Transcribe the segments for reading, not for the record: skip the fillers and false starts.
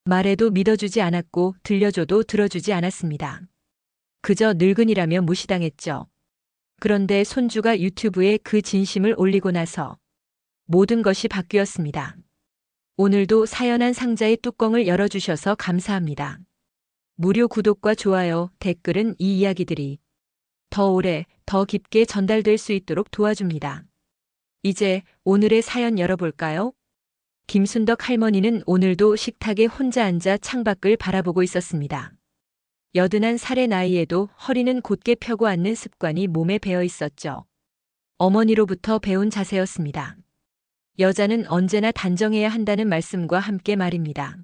말해도 믿어주지 않았고 들려줘도 들어주지 않았습니다. 그저 늙은이라며 무시당했죠. 그런데 손주가 유튜브에 그 진심을 올리고 나서 모든 것이 바뀌었습니다. 오늘도 사연한 상자의 뚜껑을 열어주셔서 감사합니다. 무료 구독과 좋아요, 댓글은 이 이야기들이 더 오래, 더 깊게 전달될 수 있도록 도와줍니다. 이제 오늘의 사연 열어볼까요? 김순덕 할머니는 오늘도 식탁에 혼자 앉아 창밖을 바라보고 있었습니다. 81살의 나이에도 허리는 곧게 펴고 앉는 습관이 몸에 배어 있었죠. 어머니로부터 배운 자세였습니다. 여자는 언제나 단정해야 한다는 말씀과 함께 말입니다.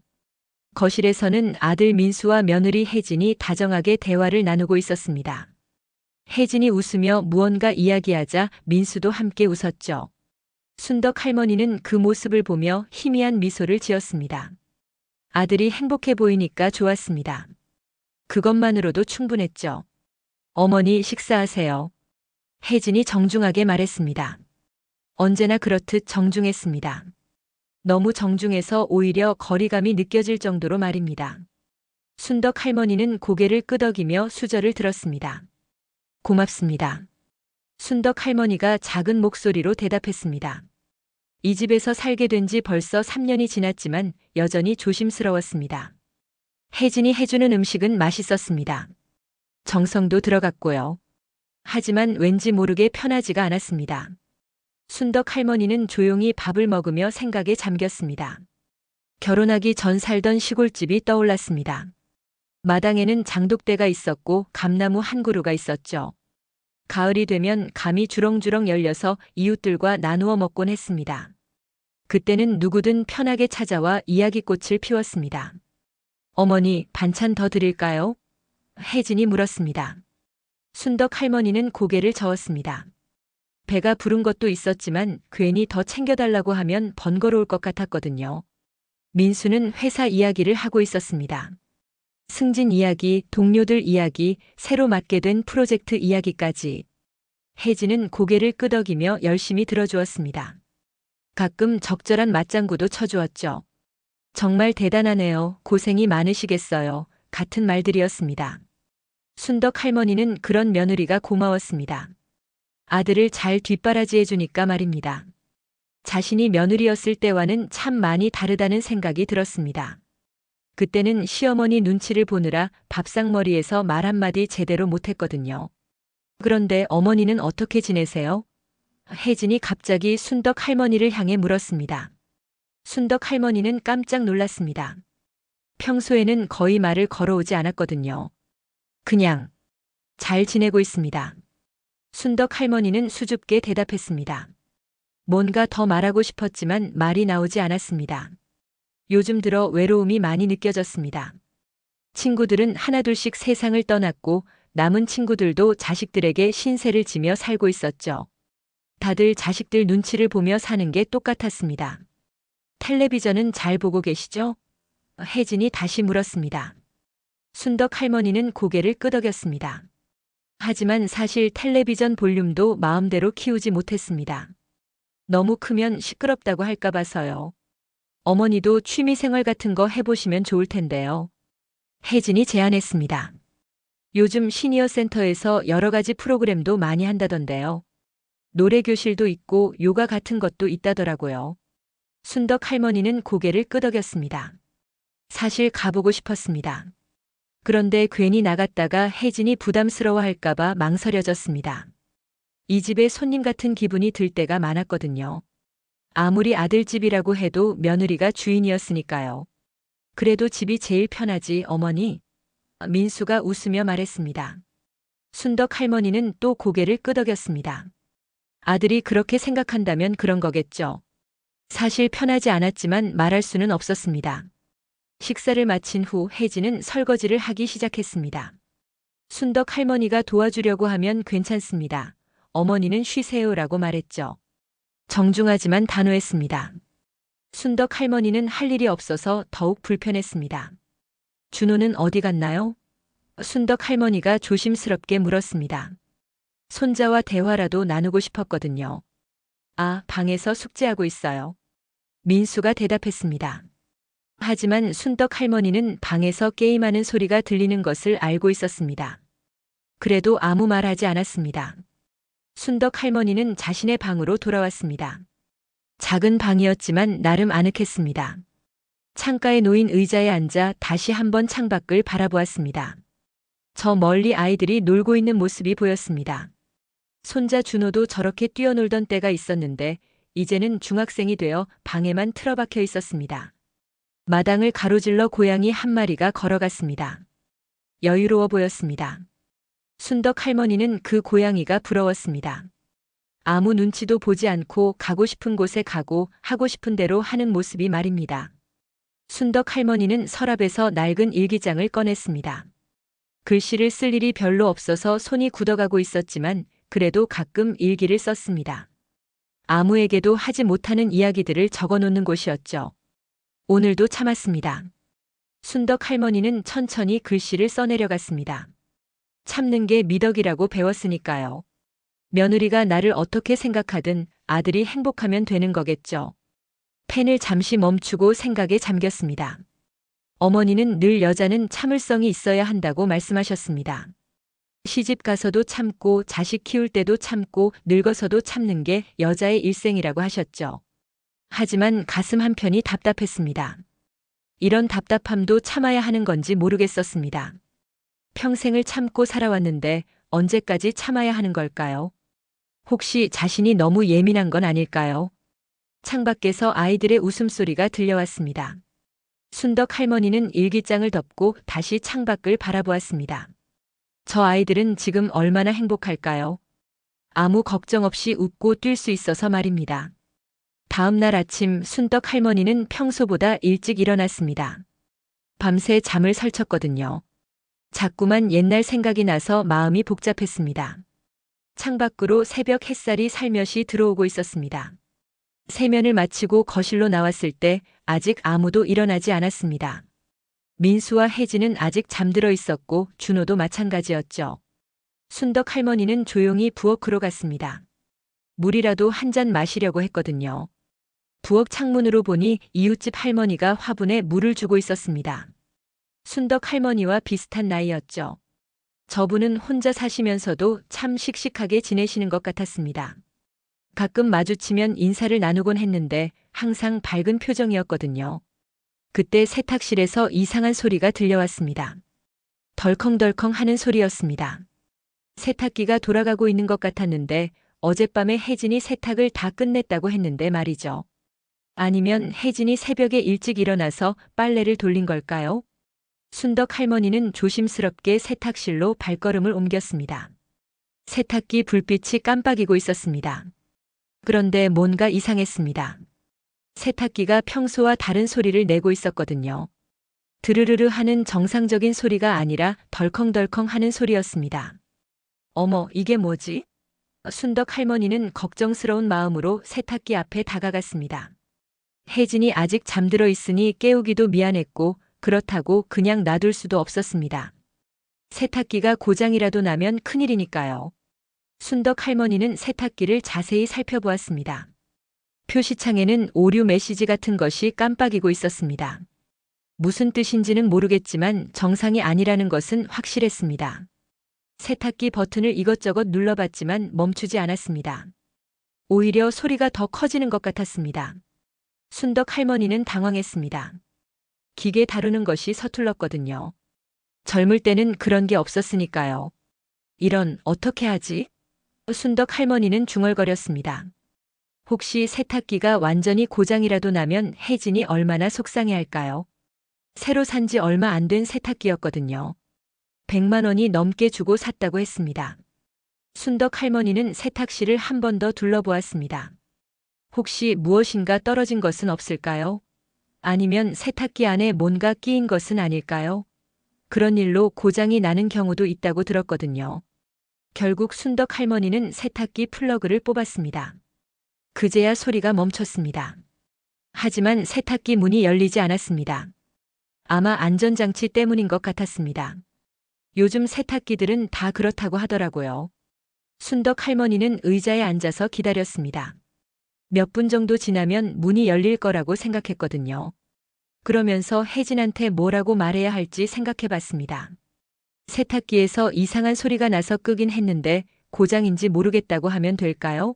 거실에서는 아들 민수와 며느리 혜진이 다정하게 대화를 나누고 있었습니다. 혜진이 웃으며 무언가 이야기하자 민수도 함께 웃었죠. 순덕 할머니는 그 모습을 보며 희미한 미소를 지었습니다. 아들이 행복해 보이니까 좋았습니다. 그것만으로도 충분했죠. 어머니 식사하세요. 혜진이 정중하게 말했습니다. 언제나 그렇듯 정중했습니다. 너무 정중해서 오히려 거리감이 느껴질 정도로 말입니다. 순덕 할머니는 고개를 끄덕이며 수저를 들었습니다. 고맙습니다. 순덕 할머니가 작은 목소리로 대답했습니다. 이 집에서 살게 된 지 벌써 3년이 지났지만 여전히 조심스러웠습니다. 혜진이 해주는 음식은 맛있었습니다. 정성도 들어갔고요. 하지만 왠지 모르게 편하지가 않았습니다. 순덕 할머니는 조용히 밥을 먹으며 생각에 잠겼습니다. 결혼하기 전 살던 시골집이 떠올랐습니다. 마당에는 장독대가 있었고 감나무 한 그루가 있었죠. 가을이 되면 감이 주렁주렁 열려서 이웃들과 나누어 먹곤 했습니다. 그때는 누구든 편하게 찾아와 이야기꽃을 피웠습니다. 어머니, 반찬 더 드릴까요? 혜진이 물었습니다. 순덕 할머니는 고개를 저었습니다. 배가 부른 것도 있었지만 괜히 더 챙겨달라고 하면 번거로울 것 같았거든요. 민수는 회사 이야기를 하고 있었습니다. 승진 이야기, 동료들 이야기, 새로 맡게 된 프로젝트 이야기까지. 혜진은 고개를 끄덕이며 열심히 들어주었습니다. 가끔 적절한 맞장구도 쳐주었죠. 정말 대단하네요. 고생이 많으시겠어요. 같은 말들이었습니다. 순덕 할머니는 그런 며느리가 고마웠습니다. 아들을 잘 뒷바라지해 주니까 말입니다. 자신이 며느리였을 때와는 참 많이 다르다는 생각이 들었습니다. 그때는 시어머니 눈치를 보느라 밥상머리에서 말 한마디 제대로 못했거든요. 그런데 어머니는 어떻게 지내세요? 혜진이 갑자기 순덕 할머니를 향해 물었습니다. 순덕 할머니는 깜짝 놀랐습니다. 평소에는 거의 말을 걸어오지 않았거든요. 그냥 잘 지내고 있습니다. 순덕 할머니는 수줍게 대답했습니다. 뭔가 더 말하고 싶었지만 말이 나오지 않았습니다. 요즘 들어 외로움이 많이 느껴졌습니다. 친구들은 하나둘씩 세상을 떠났고 남은 친구들도 자식들에게 신세를 지며 살고 있었죠. 다들 자식들 눈치를 보며 사는 게 똑같았습니다. 텔레비전은 잘 보고 계시죠? 혜진이 다시 물었습니다. 순덕 할머니는 고개를 끄덕였습니다. 하지만 사실 텔레비전 볼륨도 마음대로 키우지 못했습니다. 너무 크면 시끄럽다고 할까 봐서요. 어머니도 취미생활 같은 거 해보시면 좋을 텐데요. 혜진이 제안했습니다. 요즘 시니어 센터에서 여러 가지 프로그램도 많이 한다던데요. 노래 교실도 있고 요가 같은 것도 있다더라고요. 순덕 할머니는 고개를 끄덕였습니다. 사실 가보고 싶었습니다. 그런데 괜히 나갔다가 혜진이 부담스러워할까봐 망설여졌습니다. 이 집에 손님 같은 기분이 들 때가 많았거든요. 아무리 아들집이라고 해도 며느리가 주인이었으니까요. 그래도 집이 제일 편하지, 어머니. 민수가 웃으며 말했습니다. 순덕 할머니는 또 고개를 끄덕였습니다. 아들이 그렇게 생각한다면 그런 거겠죠. 사실 편하지 않았지만 말할 수는 없었습니다. 식사를 마친 후 혜진은 설거지를 하기 시작했습니다. 순덕 할머니가 도와주려고 하면 괜찮습니다. 어머니는 쉬세요라고 말했죠. 정중하지만 단호했습니다. 순덕 할머니는 할 일이 없어서 더욱 불편했습니다. 준호는 어디 갔나요? 순덕 할머니가 조심스럽게 물었습니다. 손자와 대화라도 나누고 싶었거든요. 아, 방에서 숙제하고 있어요. 민수가 대답했습니다. 하지만 순덕 할머니는 방에서 게임하는 소리가 들리는 것을 알고 있었습니다. 그래도 아무 말 하지 않았습니다. 순덕 할머니는 자신의 방으로 돌아왔습니다. 작은 방이었지만 나름 아늑했습니다. 창가에 놓인 의자에 앉아 다시 한번 창밖을 바라보았습니다. 저 멀리 아이들이 놀고 있는 모습이 보였습니다. 손자 준호도 저렇게 뛰어놀던 때가 있었는데 이제는 중학생이 되어 방에만 틀어박혀 있었습니다. 마당을 가로질러 고양이 한 마리가 걸어갔습니다. 여유로워 보였습니다. 순덕 할머니는 그 고양이가 부러웠습니다. 아무 눈치도 보지 않고 가고 싶은 곳에 가고 하고 싶은 대로 하는 모습이 말입니다. 순덕 할머니는 서랍에서 낡은 일기장을 꺼냈습니다. 글씨를 쓸 일이 별로 없어서 손이 굳어가고 있었지만 그래도 가끔 일기를 썼습니다. 아무에게도 하지 못하는 이야기들을 적어놓는 곳이었죠. 오늘도 참았습니다. 순덕 할머니는 천천히 글씨를 써내려갔습니다. 참는 게 미덕이라고 배웠으니까요. 며느리가 나를 어떻게 생각하든 아들이 행복하면 되는 거겠죠. 펜을 잠시 멈추고 생각에 잠겼습니다. 어머니는 늘 여자는 참을성이 있어야 한다고 말씀하셨습니다. 시집 가서도 참고 자식 키울 때도 참고 늙어서도 참는 게 여자의 일생이라고 하셨죠. 하지만 가슴 한편이 답답했습니다. 이런 답답함도 참아야 하는 건지 모르겠었습니다. 평생을 참고 살아왔는데 언제까지 참아야 하는 걸까요? 혹시 자신이 너무 예민한 건 아닐까요? 창밖에서 아이들의 웃음소리가 들려왔습니다. 순덕 할머니는 일기장을 덮고 다시 창밖을 바라보았습니다. 저 아이들은 지금 얼마나 행복할까요? 아무 걱정 없이 웃고 뛸 수 있어서 말입니다. 다음 날 아침 순덕 할머니는 평소보다 일찍 일어났습니다. 밤새 잠을 설쳤거든요. 자꾸만 옛날 생각이 나서 마음이 복잡했습니다. 창밖으로 새벽 햇살이 살며시 들어오고 있었습니다. 세면을 마치고 거실로 나왔을 때 아직 아무도 일어나지 않았습니다. 민수와 혜진은 아직 잠들어 있었고 준호도 마찬가지였죠. 순덕 할머니는 조용히 부엌으로 갔습니다. 물이라도 한 잔 마시려고 했거든요. 부엌 창문으로 보니 이웃집 할머니가 화분에 물을 주고 있었습니다. 순덕 할머니와 비슷한 나이였죠. 저분은 혼자 사시면서도 참 씩씩하게 지내시는 것 같았습니다. 가끔 마주치면 인사를 나누곤 했는데 항상 밝은 표정이었거든요. 그때 세탁실에서 이상한 소리가 들려왔습니다. 덜컹덜컹 하는 소리였습니다. 세탁기가 돌아가고 있는 것 같았는데 어젯밤에 혜진이 세탁을 다 끝냈다고 했는데 말이죠. 아니면 혜진이 새벽에 일찍 일어나서 빨래를 돌린 걸까요? 순덕 할머니는 조심스럽게 세탁실로 발걸음을 옮겼습니다. 세탁기 불빛이 깜빡이고 있었습니다. 그런데 뭔가 이상했습니다. 세탁기가 평소와 다른 소리를 내고 있었거든요. 드르르르 하는 정상적인 소리가 아니라 덜컹덜컹 하는 소리였습니다. 어머, 이게 뭐지? 순덕 할머니는 걱정스러운 마음으로 세탁기 앞에 다가갔습니다. 혜진이 아직 잠들어 있으니 깨우기도 미안했고 그렇다고 그냥 놔둘 수도 없었습니다. 세탁기가 고장이라도 나면 큰일이니까요. 순덕 할머니는 세탁기를 자세히 살펴보았습니다. 표시창에는 오류 메시지 같은 것이 깜빡이고 있었습니다. 무슨 뜻인지는 모르겠지만 정상이 아니라는 것은 확실했습니다. 세탁기 버튼을 이것저것 눌러봤지만 멈추지 않았습니다. 오히려 소리가 더 커지는 것 같았습니다. 순덕 할머니는 당황했습니다. 기계 다루는 것이 서툴렀거든요. 젊을 때는 그런 게 없었으니까요. 이런, 어떻게 하지? 순덕 할머니는 중얼거렸습니다. 혹시 세탁기가 완전히 고장이라도 나면 혜진이 얼마나 속상해할까요? 새로 산 지 얼마 안 된 세탁기였거든요. 100만 원이 넘게 주고 샀다고 했습니다. 순덕 할머니는 세탁실을 한 번 더 둘러보았습니다. 혹시 무엇인가 떨어진 것은 없을까요? 아니면 세탁기 안에 뭔가 끼인 것은 아닐까요? 그런 일로 고장이 나는 경우도 있다고 들었거든요. 결국 순덕 할머니는 세탁기 플러그를 뽑았습니다. 그제야 소리가 멈췄습니다. 하지만 세탁기 문이 열리지 않았습니다. 아마 안전장치 때문인 것 같았습니다. 요즘 세탁기들은 다 그렇다고 하더라고요. 순덕 할머니는 의자에 앉아서 기다렸습니다. 몇 분 정도 지나면 문이 열릴 거라고 생각했거든요. 그러면서 혜진한테 뭐라고 말해야 할지 생각해 봤습니다. 세탁기에서 이상한 소리가 나서 끄긴 했는데 고장인지 모르겠다고 하면 될까요?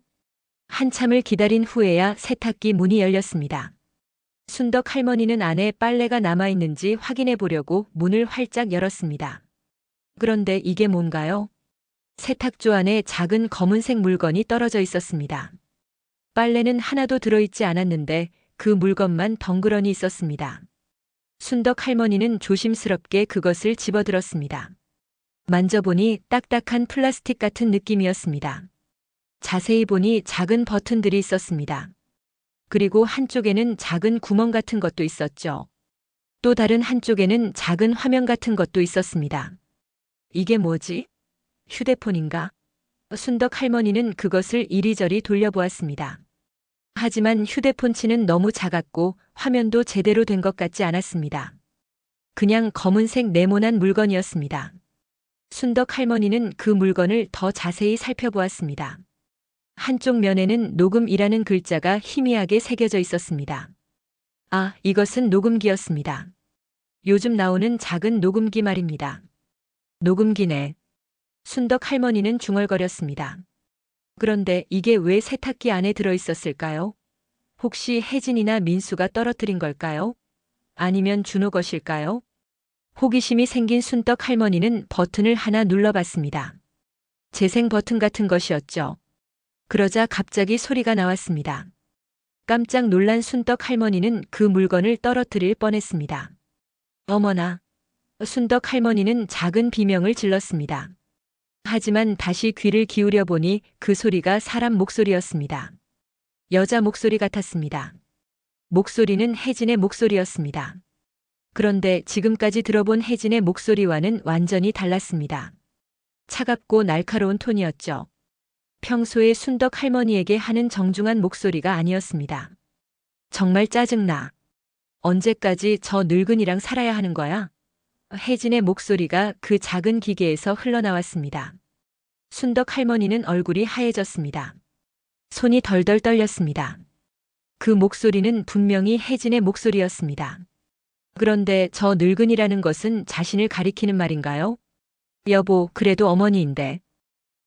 한참을 기다린 후에야 세탁기 문이 열렸습니다. 순덕 할머니는 안에 빨래가 남아있는지 확인해 보려고 문을 활짝 열었습니다. 그런데 이게 뭔가요? 세탁조 안에 작은 검은색 물건이 떨어져 있었습니다. 빨래는 하나도 들어있지 않았는데 그 물건만 덩그러니 있었습니다. 순덕 할머니는 조심스럽게 그것을 집어들었습니다. 만져보니 딱딱한 플라스틱 같은 느낌이었습니다. 자세히 보니 작은 버튼들이 있었습니다. 그리고 한쪽에는 작은 구멍 같은 것도 있었죠. 또 다른 한쪽에는 작은 화면 같은 것도 있었습니다. 이게 뭐지? 휴대폰인가? 순덕 할머니는 그것을 이리저리 돌려보았습니다. 하지만 휴대폰 치는 너무 작았고 화면도 제대로 된 것 같지 않았습니다. 그냥 검은색 네모난 물건이었습니다. 순덕 할머니는 그 물건을 더 자세히 살펴보았습니다. 한쪽 면에는 녹음이라는 글자가 희미하게 새겨져 있었습니다. 아, 이것은 녹음기였습니다. 요즘 나오는 작은 녹음기 말입니다. 녹음기네. 순덕 할머니는 중얼거렸습니다. 그런데 이게 왜 세탁기 안에 들어있었을까요? 혹시 혜진이나 민수가 떨어뜨린 걸까요? 아니면 준호 것일까요? 호기심이 생긴 순덕 할머니는 버튼을 하나 눌러봤습니다. 재생 버튼 같은 것이었죠. 그러자 갑자기 소리가 나왔습니다. 깜짝 놀란 순덕 할머니는 그 물건을 떨어뜨릴 뻔했습니다. 어머나! 순덕 할머니는 작은 비명을 질렀습니다. 하지만 다시 귀를 기울여 보니 그 소리가 사람 목소리였습니다. 여자 목소리 같았습니다. 목소리는 혜진의 목소리였습니다. 그런데 지금까지 들어본 혜진의 목소리와는 완전히 달랐습니다. 차갑고 날카로운 톤이었죠. 평소에 순덕 할머니에게 하는 정중한 목소리가 아니었습니다. 정말 짜증나. 언제까지 저 늙은이랑 살아야 하는 거야? 혜진의 목소리가 그 작은 기계에서 흘러나왔습니다. 순덕 할머니는 얼굴이 하얘졌습니다. 손이 덜덜 떨렸습니다. 그 목소리는 분명히 혜진의 목소리였습니다. 그런데 저 늙은이라는 것은 자신을 가리키는 말인가요? 여보, 그래도 어머니인데.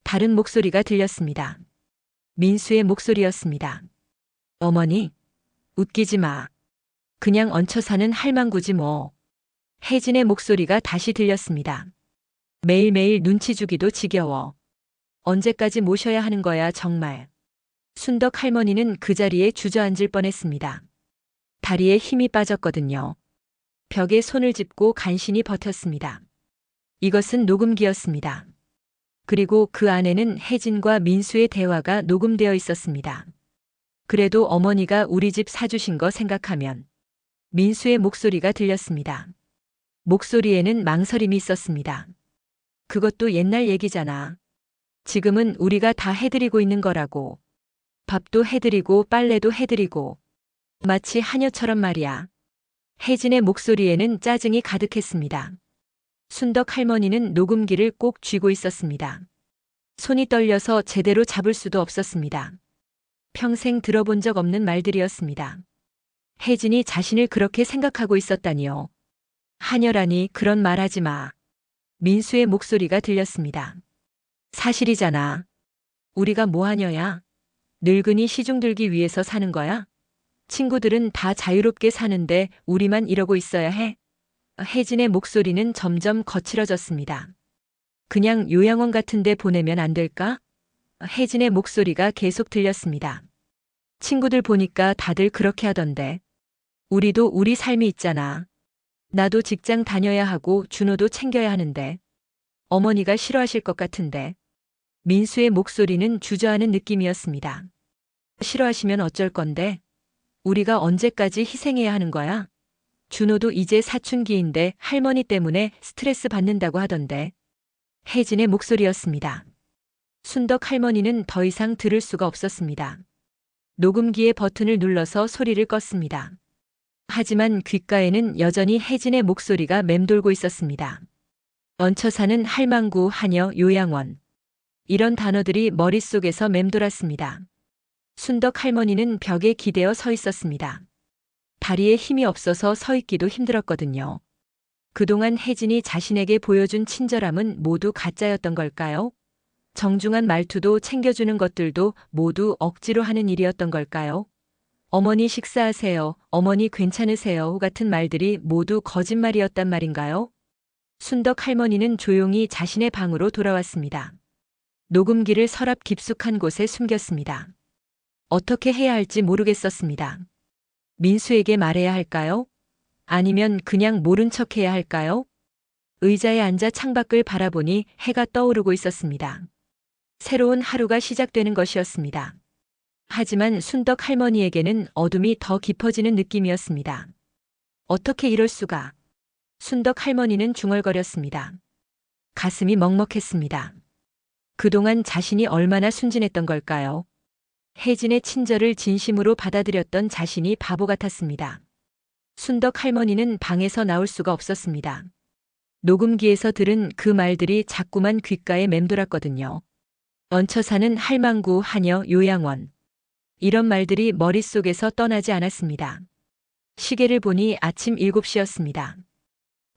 다른 목소리가 들렸습니다. 민수의 목소리였습니다. 어머니? 웃기지 마. 그냥 얹혀 사는 할망구지 뭐. 혜진의 목소리가 다시 들렸습니다. 매일매일 눈치 주기도 지겨워. 언제까지 모셔야 하는 거야 정말. 순덕 할머니는 그 자리에 주저앉을 뻔했습니다. 다리에 힘이 빠졌거든요. 벽에 손을 짚고 간신히 버텼습니다. 이것은 녹음기였습니다. 그리고 그 안에는 혜진과 민수의 대화가 녹음되어 있었습니다. 그래도 어머니가 우리 집 사주신 거 생각하면. 민수의 목소리가 들렸습니다. 목소리에는 망설임이 있었습니다. 그것도 옛날 얘기잖아. 지금은 우리가 다 해드리고 있는 거라고. 밥도 해드리고 빨래도 해드리고. 마치 하녀처럼 말이야. 혜진의 목소리에는 짜증이 가득했습니다. 순덕 할머니는 녹음기를 꼭 쥐고 있었습니다. 손이 떨려서 제대로 잡을 수도 없었습니다. 평생 들어본 적 없는 말들이었습니다. 혜진이 자신을 그렇게 생각하고 있었다니요. 하녀라니 그런 말 하지 마. 민수의 목소리가 들렸습니다. 사실이잖아. 우리가 뭐 하녀야? 늙은이 시중 들기 위해서 사는 거야? 친구들은 다 자유롭게 사는데 우리만 이러고 있어야 해? 혜진의 목소리는 점점 거칠어졌습니다. 그냥 요양원 같은 데 보내면 안 될까? 혜진의 목소리가 계속 들렸습니다. 친구들 보니까 다들 그렇게 하던데. 우리도 우리 삶이 있잖아. 나도 직장 다녀야 하고 준호도 챙겨야 하는데. 어머니가 싫어하실 것 같은데. 민수의 목소리는 주저하는 느낌이었습니다. 싫어하시면 어쩔 건데? 우리가 언제까지 희생해야 하는 거야? 준호도 이제 사춘기인데 할머니 때문에 스트레스 받는다고 하던데. 혜진의 목소리였습니다. 순덕 할머니는 더 이상 들을 수가 없었습니다. 녹음기의 버튼을 눌러서 소리를 껐습니다. 하지만 귓가에는 여전히 혜진의 목소리가 맴돌고 있었습니다. 얹혀 사는 할망구, 하녀, 요양원. 이런 단어들이 머릿속에서 맴돌았습니다. 순덕 할머니는 벽에 기대어 서 있었습니다. 다리에 힘이 없어서 서 있기도 힘들었거든요. 그동안 혜진이 자신에게 보여준 친절함은 모두 가짜였던 걸까요? 정중한 말투도 챙겨주는 것들도 모두 억지로 하는 일이었던 걸까요? 어머니 식사하세요. 어머니 괜찮으세요. 같은 말들이 모두 거짓말이었단 말인가요? 순덕 할머니는 조용히 자신의 방으로 돌아왔습니다. 녹음기를 서랍 깊숙한 곳에 숨겼습니다. 어떻게 해야 할지 모르겠었습니다. 민수에게 말해야 할까요? 아니면 그냥 모른 척 해야 할까요? 의자에 앉아 창밖을 바라보니 해가 떠오르고 있었습니다. 새로운 하루가 시작되는 것이었습니다. 하지만 순덕 할머니에게는 어둠이 더 깊어지는 느낌이었습니다. 어떻게 이럴 수가? 순덕 할머니는 중얼거렸습니다. 가슴이 먹먹했습니다. 그동안 자신이 얼마나 순진했던 걸까요? 혜진의 친절을 진심으로 받아들였던 자신이 바보 같았습니다. 순덕 할머니는 방에서 나올 수가 없었습니다. 녹음기에서 들은 그 말들이 자꾸만 귓가에 맴돌았거든요. 얹혀 사는 할망구, 하녀, 요양원. 이런 말들이 머릿속에서 떠나지 않았습니다. 시계를 보니 아침 7시였습니다.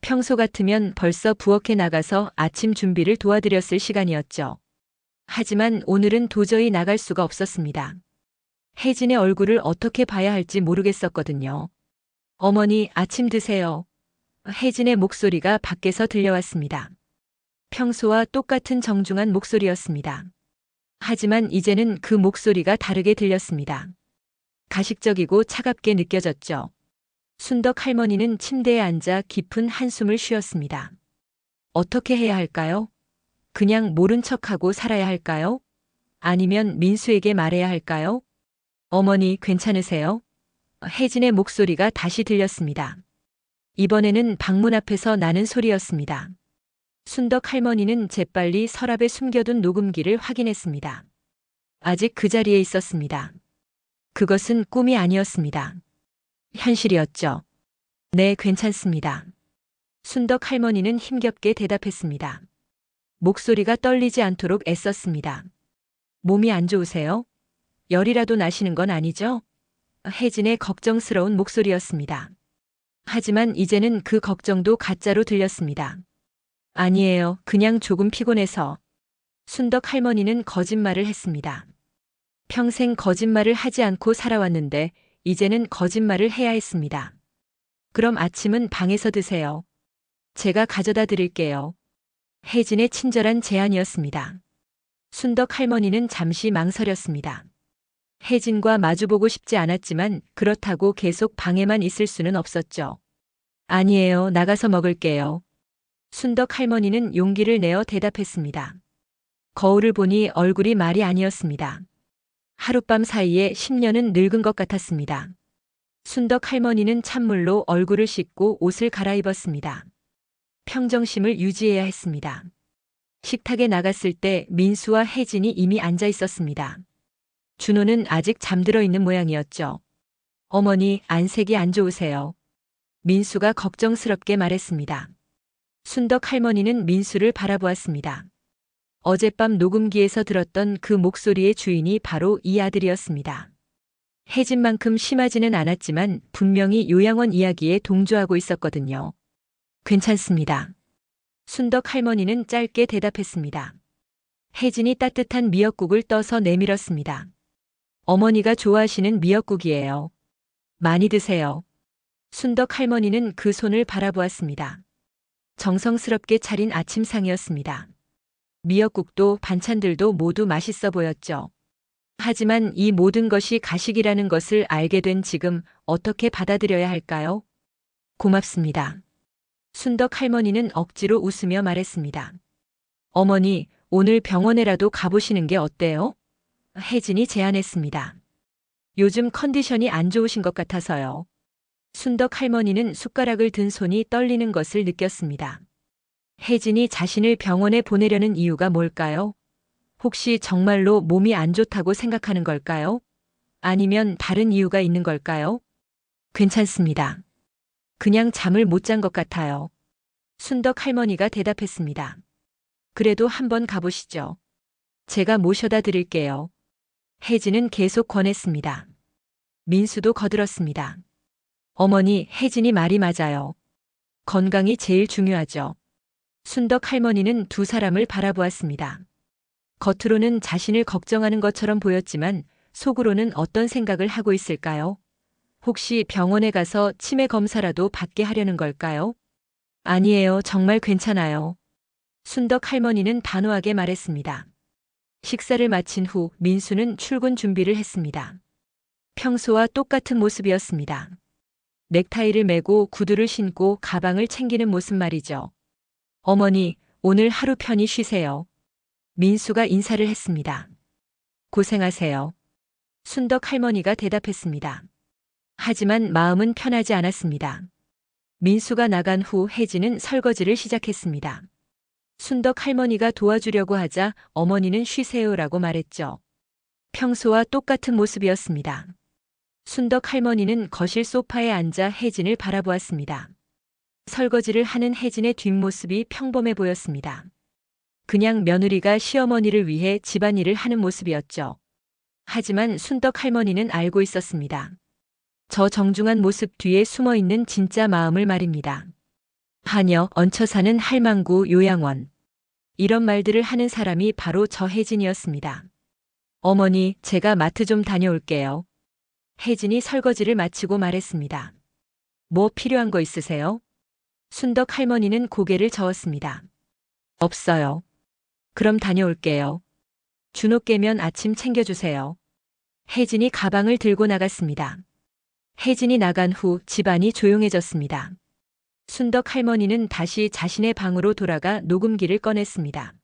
평소 같으면 벌써 부엌에 나가서 아침 준비를 도와드렸을 시간이었죠. 하지만 오늘은 도저히 나갈 수가 없었습니다. 혜진의 얼굴을 어떻게 봐야 할지 모르겠었거든요. 어머니, 아침 드세요. 혜진의 목소리가 밖에서 들려왔습니다. 평소와 똑같은 정중한 목소리였습니다. 하지만 이제는 그 목소리가 다르게 들렸습니다. 가식적이고 차갑게 느껴졌죠. 순덕 할머니는 침대에 앉아 깊은 한숨을 쉬었습니다. 어떻게 해야 할까요? 그냥 모른 척하고 살아야 할까요? 아니면 민수에게 말해야 할까요? 어머니 괜찮으세요? 혜진의 목소리가 다시 들렸습니다. 이번에는 방문 앞에서 나는 소리였습니다. 순덕 할머니는 재빨리 서랍에 숨겨둔 녹음기를 확인했습니다. 아직 그 자리에 있었습니다. 그것은 꿈이 아니었습니다. 현실이었죠. 네, 괜찮습니다. 순덕 할머니는 힘겹게 대답했습니다. 목소리가 떨리지 않도록 애썼습니다. 몸이 안 좋으세요? 열이라도 나시는 건 아니죠? 혜진의 걱정스러운 목소리였습니다. 하지만 이제는 그 걱정도 가짜로 들렸습니다. 아니에요. 그냥 조금 피곤해서. 순덕 할머니는 거짓말을 했습니다. 평생 거짓말을 하지 않고 살아왔는데 이제는 거짓말을 해야 했습니다. 그럼 아침은 방에서 드세요. 제가 가져다 드릴게요. 혜진의 친절한 제안이었습니다. 순덕 할머니는 잠시 망설였습니다. 혜진과 마주보고 싶지 않았지만 그렇다고 계속 방에만 있을 수는 없었죠. 아니에요. 나가서 먹을게요. 순덕 할머니는 용기를 내어 대답했습니다. 거울을 보니 얼굴이 말이 아니었습니다. 하룻밤 사이에 10년은 늙은 것 같았습니다. 순덕 할머니는 찬물로 얼굴을 씻고 옷을 갈아입었습니다. 평정심을 유지해야 했습니다. 식탁에 나갔을 때 민수와 혜진이 이미 앉아 있었습니다. 준호는 아직 잠들어 있는 모양이었죠. 어머니, 안색이 안 좋으세요. 민수가 걱정스럽게 말했습니다. 순덕 할머니는 민수를 바라보았습니다. 어젯밤 녹음기에서 들었던 그 목소리의 주인이 바로 이 아들이었습니다. 혜진만큼 심하지는 않았지만 분명히 요양원 이야기에 동조하고 있었거든요. 괜찮습니다. 순덕 할머니는 짧게 대답했습니다. 혜진이 따뜻한 미역국을 떠서 내밀었습니다. 어머니가 좋아하시는 미역국이에요. 많이 드세요. 순덕 할머니는 그 손을 바라보았습니다. 정성스럽게 차린 아침상이었습니다. 미역국도 반찬들도 모두 맛있어 보였죠. 하지만 이 모든 것이 가식이라는 것을 알게 된 지금 어떻게 받아들여야 할까요? 고맙습니다. 순덕 할머니는 억지로 웃으며 말했습니다. 어머니, 오늘 병원에라도 가보시는 게 어때요? 혜진이 제안했습니다. 요즘 컨디션이 안 좋으신 것 같아서요. 순덕 할머니는 숟가락을 든 손이 떨리는 것을 느꼈습니다. 혜진이 자신을 병원에 보내려는 이유가 뭘까요? 혹시 정말로 몸이 안 좋다고 생각하는 걸까요? 아니면 다른 이유가 있는 걸까요? 괜찮습니다. 그냥 잠을 못 잔 것 같아요. 순덕 할머니가 대답했습니다. 그래도 한번 가보시죠. 제가 모셔다 드릴게요. 혜진은 계속 권했습니다. 민수도 거들었습니다. 어머니, 혜진이 말이 맞아요. 건강이 제일 중요하죠. 순덕 할머니는 두 사람을 바라보았습니다. 겉으로는 자신을 걱정하는 것처럼 보였지만 속으로는 어떤 생각을 하고 있을까요? 혹시 병원에 가서 치매 검사라도 받게 하려는 걸까요? 아니에요. 정말 괜찮아요. 순덕 할머니는 단호하게 말했습니다. 식사를 마친 후 민수는 출근 준비를 했습니다. 평소와 똑같은 모습이었습니다. 넥타이를 매고 구두를 신고 가방을 챙기는 모습 말이죠. 어머니, 오늘 하루 편히 쉬세요. 민수가 인사를 했습니다. 고생하세요. 순덕 할머니가 대답했습니다. 하지만 마음은 편하지 않았습니다. 민수가 나간 후 혜진은 설거지를 시작했습니다. 순덕 할머니가 도와주려고 하자 어머니는 쉬세요라고 말했죠. 평소와 똑같은 모습이었습니다. 순덕 할머니는 거실 소파에 앉아 혜진을 바라보았습니다. 설거지를 하는 혜진의 뒷모습이 평범해 보였습니다. 그냥 며느리가 시어머니를 위해 집안일을 하는 모습이었죠. 하지만 순덕 할머니는 알고 있었습니다. 저 정중한 모습 뒤에 숨어 있는 진짜 마음을 말입니다. 하녀 얹혀 사는 할망구 요양원. 이런 말들을 하는 사람이 바로 저 혜진이었습니다. 어머니, 제가 마트 좀 다녀올게요. 혜진이 설거지를 마치고 말했습니다. 뭐 필요한 거 있으세요? 순덕 할머니는 고개를 저었습니다. 없어요. 그럼 다녀올게요. 준호 깨면 아침 챙겨주세요. 혜진이 가방을 들고 나갔습니다. 혜진이 나간 후 집안이 조용해졌습니다. 순덕 할머니는 다시 자신의 방으로 돌아가 녹음기를 꺼냈습니다.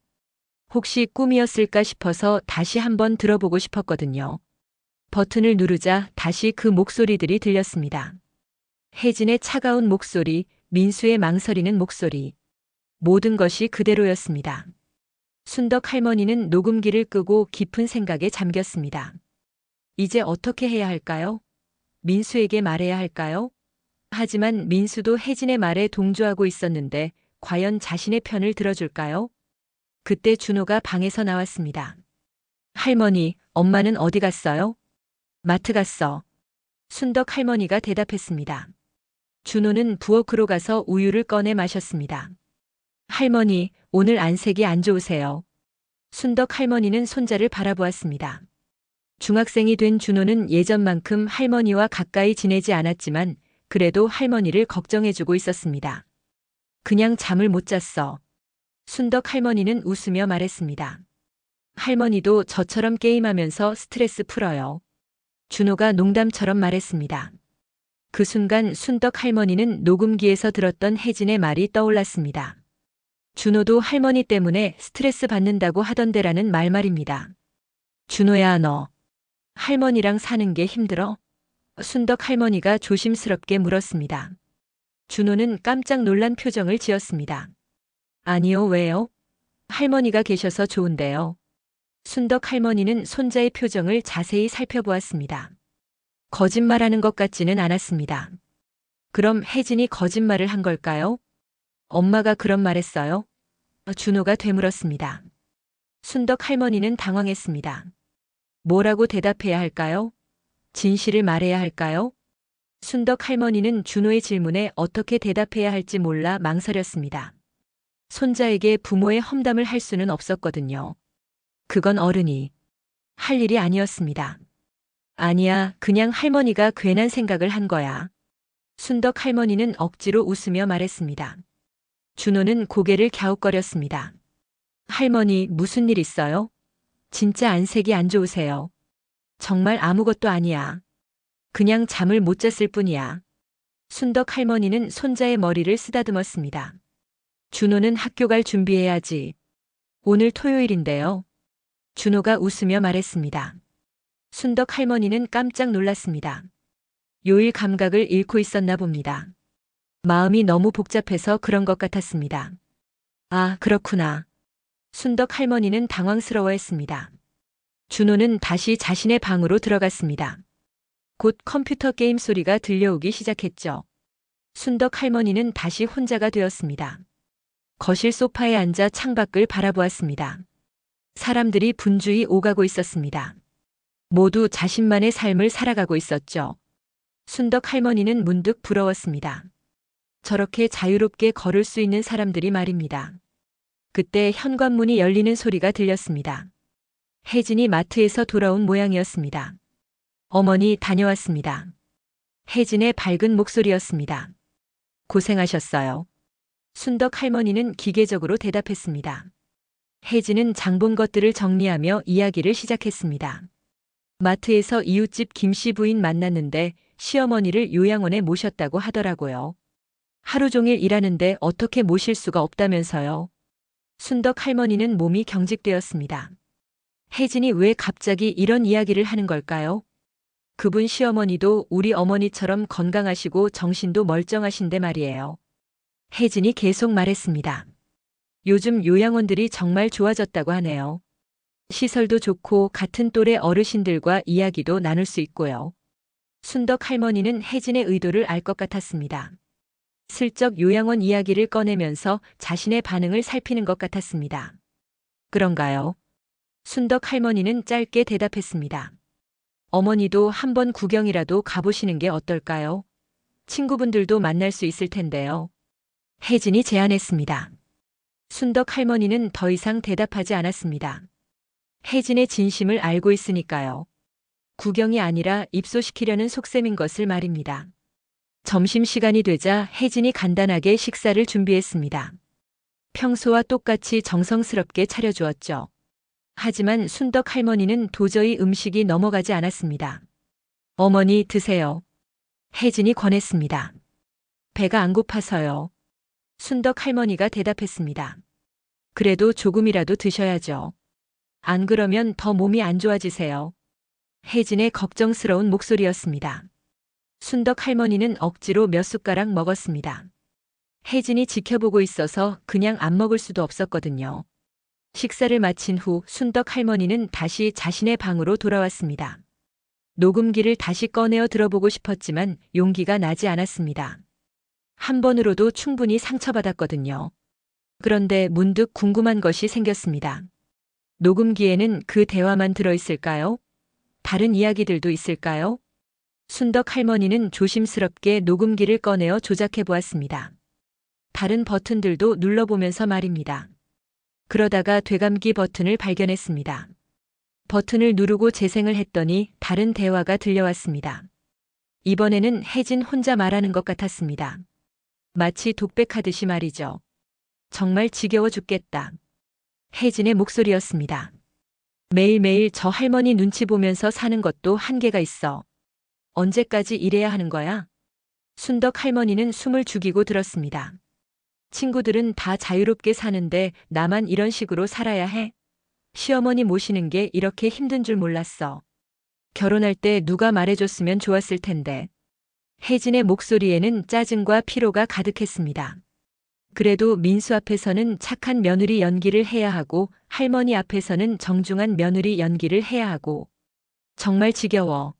혹시 꿈이었을까 싶어서 다시 한번 들어보고 싶었거든요. 버튼을 누르자 다시 그 목소리들이 들렸습니다. 혜진의 차가운 목소리, 민수의 망설이는 목소리. 모든 것이 그대로였습니다. 순덕 할머니는 녹음기를 끄고 깊은 생각에 잠겼습니다. 이제 어떻게 해야 할까요? 민수에게 말해야 할까요? 하지만 민수도 혜진의 말에 동조하고 있었는데 과연 자신의 편을 들어줄까요? 그때 준호가 방에서 나왔습니다. 할머니, 엄마는 어디 갔어요? 마트 갔어. 순덕 할머니가 대답했습니다. 준호는 부엌으로 가서 우유를 꺼내 마셨습니다. 할머니, 오늘 안색이 안 좋으세요. 순덕 할머니는 손자를 바라보았습니다. 중학생이 된 준호는 예전만큼 할머니와 가까이 지내지 않았지만 그래도 할머니를 걱정해주고 있었습니다. 그냥 잠을 못 잤어. 순덕 할머니는 웃으며 말했습니다. 할머니도 저처럼 게임하면서 스트레스 풀어요. 준호가 농담처럼 말했습니다. 그 순간 순덕 할머니는 녹음기에서 들었던 혜진의 말이 떠올랐습니다. 준호도 할머니 때문에 스트레스 받는다고 하던데라는 말입니다. 준호야, 너 할머니랑 사는 게 힘들어? 순덕 할머니가 조심스럽게 물었습니다. 준호는 깜짝 놀란 표정을 지었습니다. 아니요, 왜요? 할머니가 계셔서 좋은데요. 순덕 할머니는 손자의 표정을 자세히 살펴보았습니다. 거짓말하는 것 같지는 않았습니다. 그럼 혜진이 거짓말을 한 걸까요? 엄마가 그런 말했어요? 준호가 되물었습니다. 순덕 할머니는 당황했습니다. 뭐라고 대답해야 할까요? 진실을 말해야 할까요? 순덕 할머니는 준호의 질문에 어떻게 대답해야 할지 몰라 망설였습니다. 손자에게 부모의 험담을 할 수는 없었거든요. 그건 어른이 할 일이 아니었습니다. 아니야, 그냥 할머니가 괜한 생각을 한 거야. 순덕 할머니는 억지로 웃으며 말했습니다. 준호는 고개를 갸웃거렸습니다. 할머니, 무슨 일 있어요? 진짜 안색이 안 좋으세요. 정말 아무것도 아니야. 그냥 잠을 못 잤을 뿐이야. 순덕 할머니는 손자의 머리를 쓰다듬었습니다. 준호는 학교 갈 준비해야지. 오늘 토요일인데요. 준호가 웃으며 말했습니다. 순덕 할머니는 깜짝 놀랐습니다. 요일 감각을 잃고 있었나 봅니다. 마음이 너무 복잡해서 그런 것 같았습니다. 아, 그렇구나. 순덕 할머니는 당황스러워했습니다. 준호는 다시 자신의 방으로 들어갔습니다. 곧 컴퓨터 게임 소리가 들려오기 시작했죠. 순덕 할머니는 다시 혼자가 되었습니다. 거실 소파에 앉아 창밖을 바라보았습니다. 사람들이 분주히 오가고 있었습니다. 모두 자신만의 삶을 살아가고 있었죠. 순덕 할머니는 문득 부러웠습니다. 저렇게 자유롭게 걸을 수 있는 사람들이 말입니다. 그때 현관문이 열리는 소리가 들렸습니다. 혜진이 마트에서 돌아온 모양이었습니다. 어머니 다녀왔습니다. 혜진의 밝은 목소리였습니다. 고생하셨어요. 순덕 할머니는 기계적으로 대답했습니다. 혜진은 장본 것들을 정리하며 이야기를 시작했습니다. 마트에서 이웃집 김씨 부인 만났는데 시어머니를 요양원에 모셨다고 하더라고요. 하루 종일 일하는데 어떻게 모실 수가 없다면서요. 순덕 할머니는 몸이 경직되었습니다. 혜진이 왜 갑자기 이런 이야기를 하는 걸까요? 그분 시어머니도 우리 어머니처럼 건강하시고 정신도 멀쩡하신데 말이에요. 혜진이 계속 말했습니다. 요즘 요양원들이 정말 좋아졌다고 하네요. 시설도 좋고 같은 또래 어르신들과 이야기도 나눌 수 있고요. 순덕 할머니는 혜진의 의도를 알 것 같았습니다. 슬쩍 요양원 이야기를 꺼내면서 자신의 반응을 살피는 것 같았습니다. 그런가요? 순덕 할머니는 짧게 대답했습니다. 어머니도 한번 구경이라도 가보시는 게 어떨까요? 친구분들도 만날 수 있을 텐데요. 혜진이 제안했습니다. 순덕 할머니는 더 이상 대답하지 않았습니다. 혜진의 진심을 알고 있으니까요. 구경이 아니라 입소시키려는 속셈인 것을 말입니다. 점심시간이 되자 혜진이 간단하게 식사를 준비했습니다. 평소와 똑같이 정성스럽게 차려주었죠. 하지만 순덕 할머니는 도저히 음식이 넘어가지 않았습니다. 어머니 드세요. 혜진이 권했습니다. 배가 안 고파서요. 순덕 할머니가 대답했습니다. 그래도 조금이라도 드셔야죠. 안 그러면 더 몸이 안 좋아지세요. 혜진의 걱정스러운 목소리였습니다. 순덕 할머니는 억지로 몇 숟가락 먹었습니다. 혜진이 지켜보고 있어서 그냥 안 먹을 수도 없었거든요. 식사를 마친 후 순덕 할머니는 다시 자신의 방으로 돌아왔습니다. 녹음기를 다시 꺼내어 들어보고 싶었지만 용기가 나지 않았습니다. 한 번으로도 충분히 상처받았거든요. 그런데 문득 궁금한 것이 생겼습니다. 녹음기에는 그 대화만 들어있을까요? 다른 이야기들도 있을까요? 순덕 할머니는 조심스럽게 녹음기를 꺼내어 조작해 보았습니다. 다른 버튼들도 눌러보면서 말입니다. 그러다가 되감기 버튼을 발견했습니다. 버튼을 누르고 재생을 했더니 다른 대화가 들려왔습니다. 이번에는 혜진 혼자 말하는 것 같았습니다. 마치 독백하듯이 말이죠. 정말 지겨워 죽겠다. 혜진의 목소리였습니다. 매일매일 저 할머니 눈치 보면서 사는 것도 한계가 있어. 언제까지 이래야 하는 거야? 순덕 할머니는 숨을 죽이고 들었습니다. 친구들은 다 자유롭게 사는데 나만 이런 식으로 살아야 해? 시어머니 모시는 게 이렇게 힘든 줄 몰랐어. 결혼할 때 누가 말해줬으면 좋았을 텐데. 혜진의 목소리에는 짜증과 피로가 가득했습니다. 그래도 민수 앞에서는 착한 며느리 연기를 해야 하고 할머니 앞에서는 정중한 며느리 연기를 해야 하고. 정말 지겨워.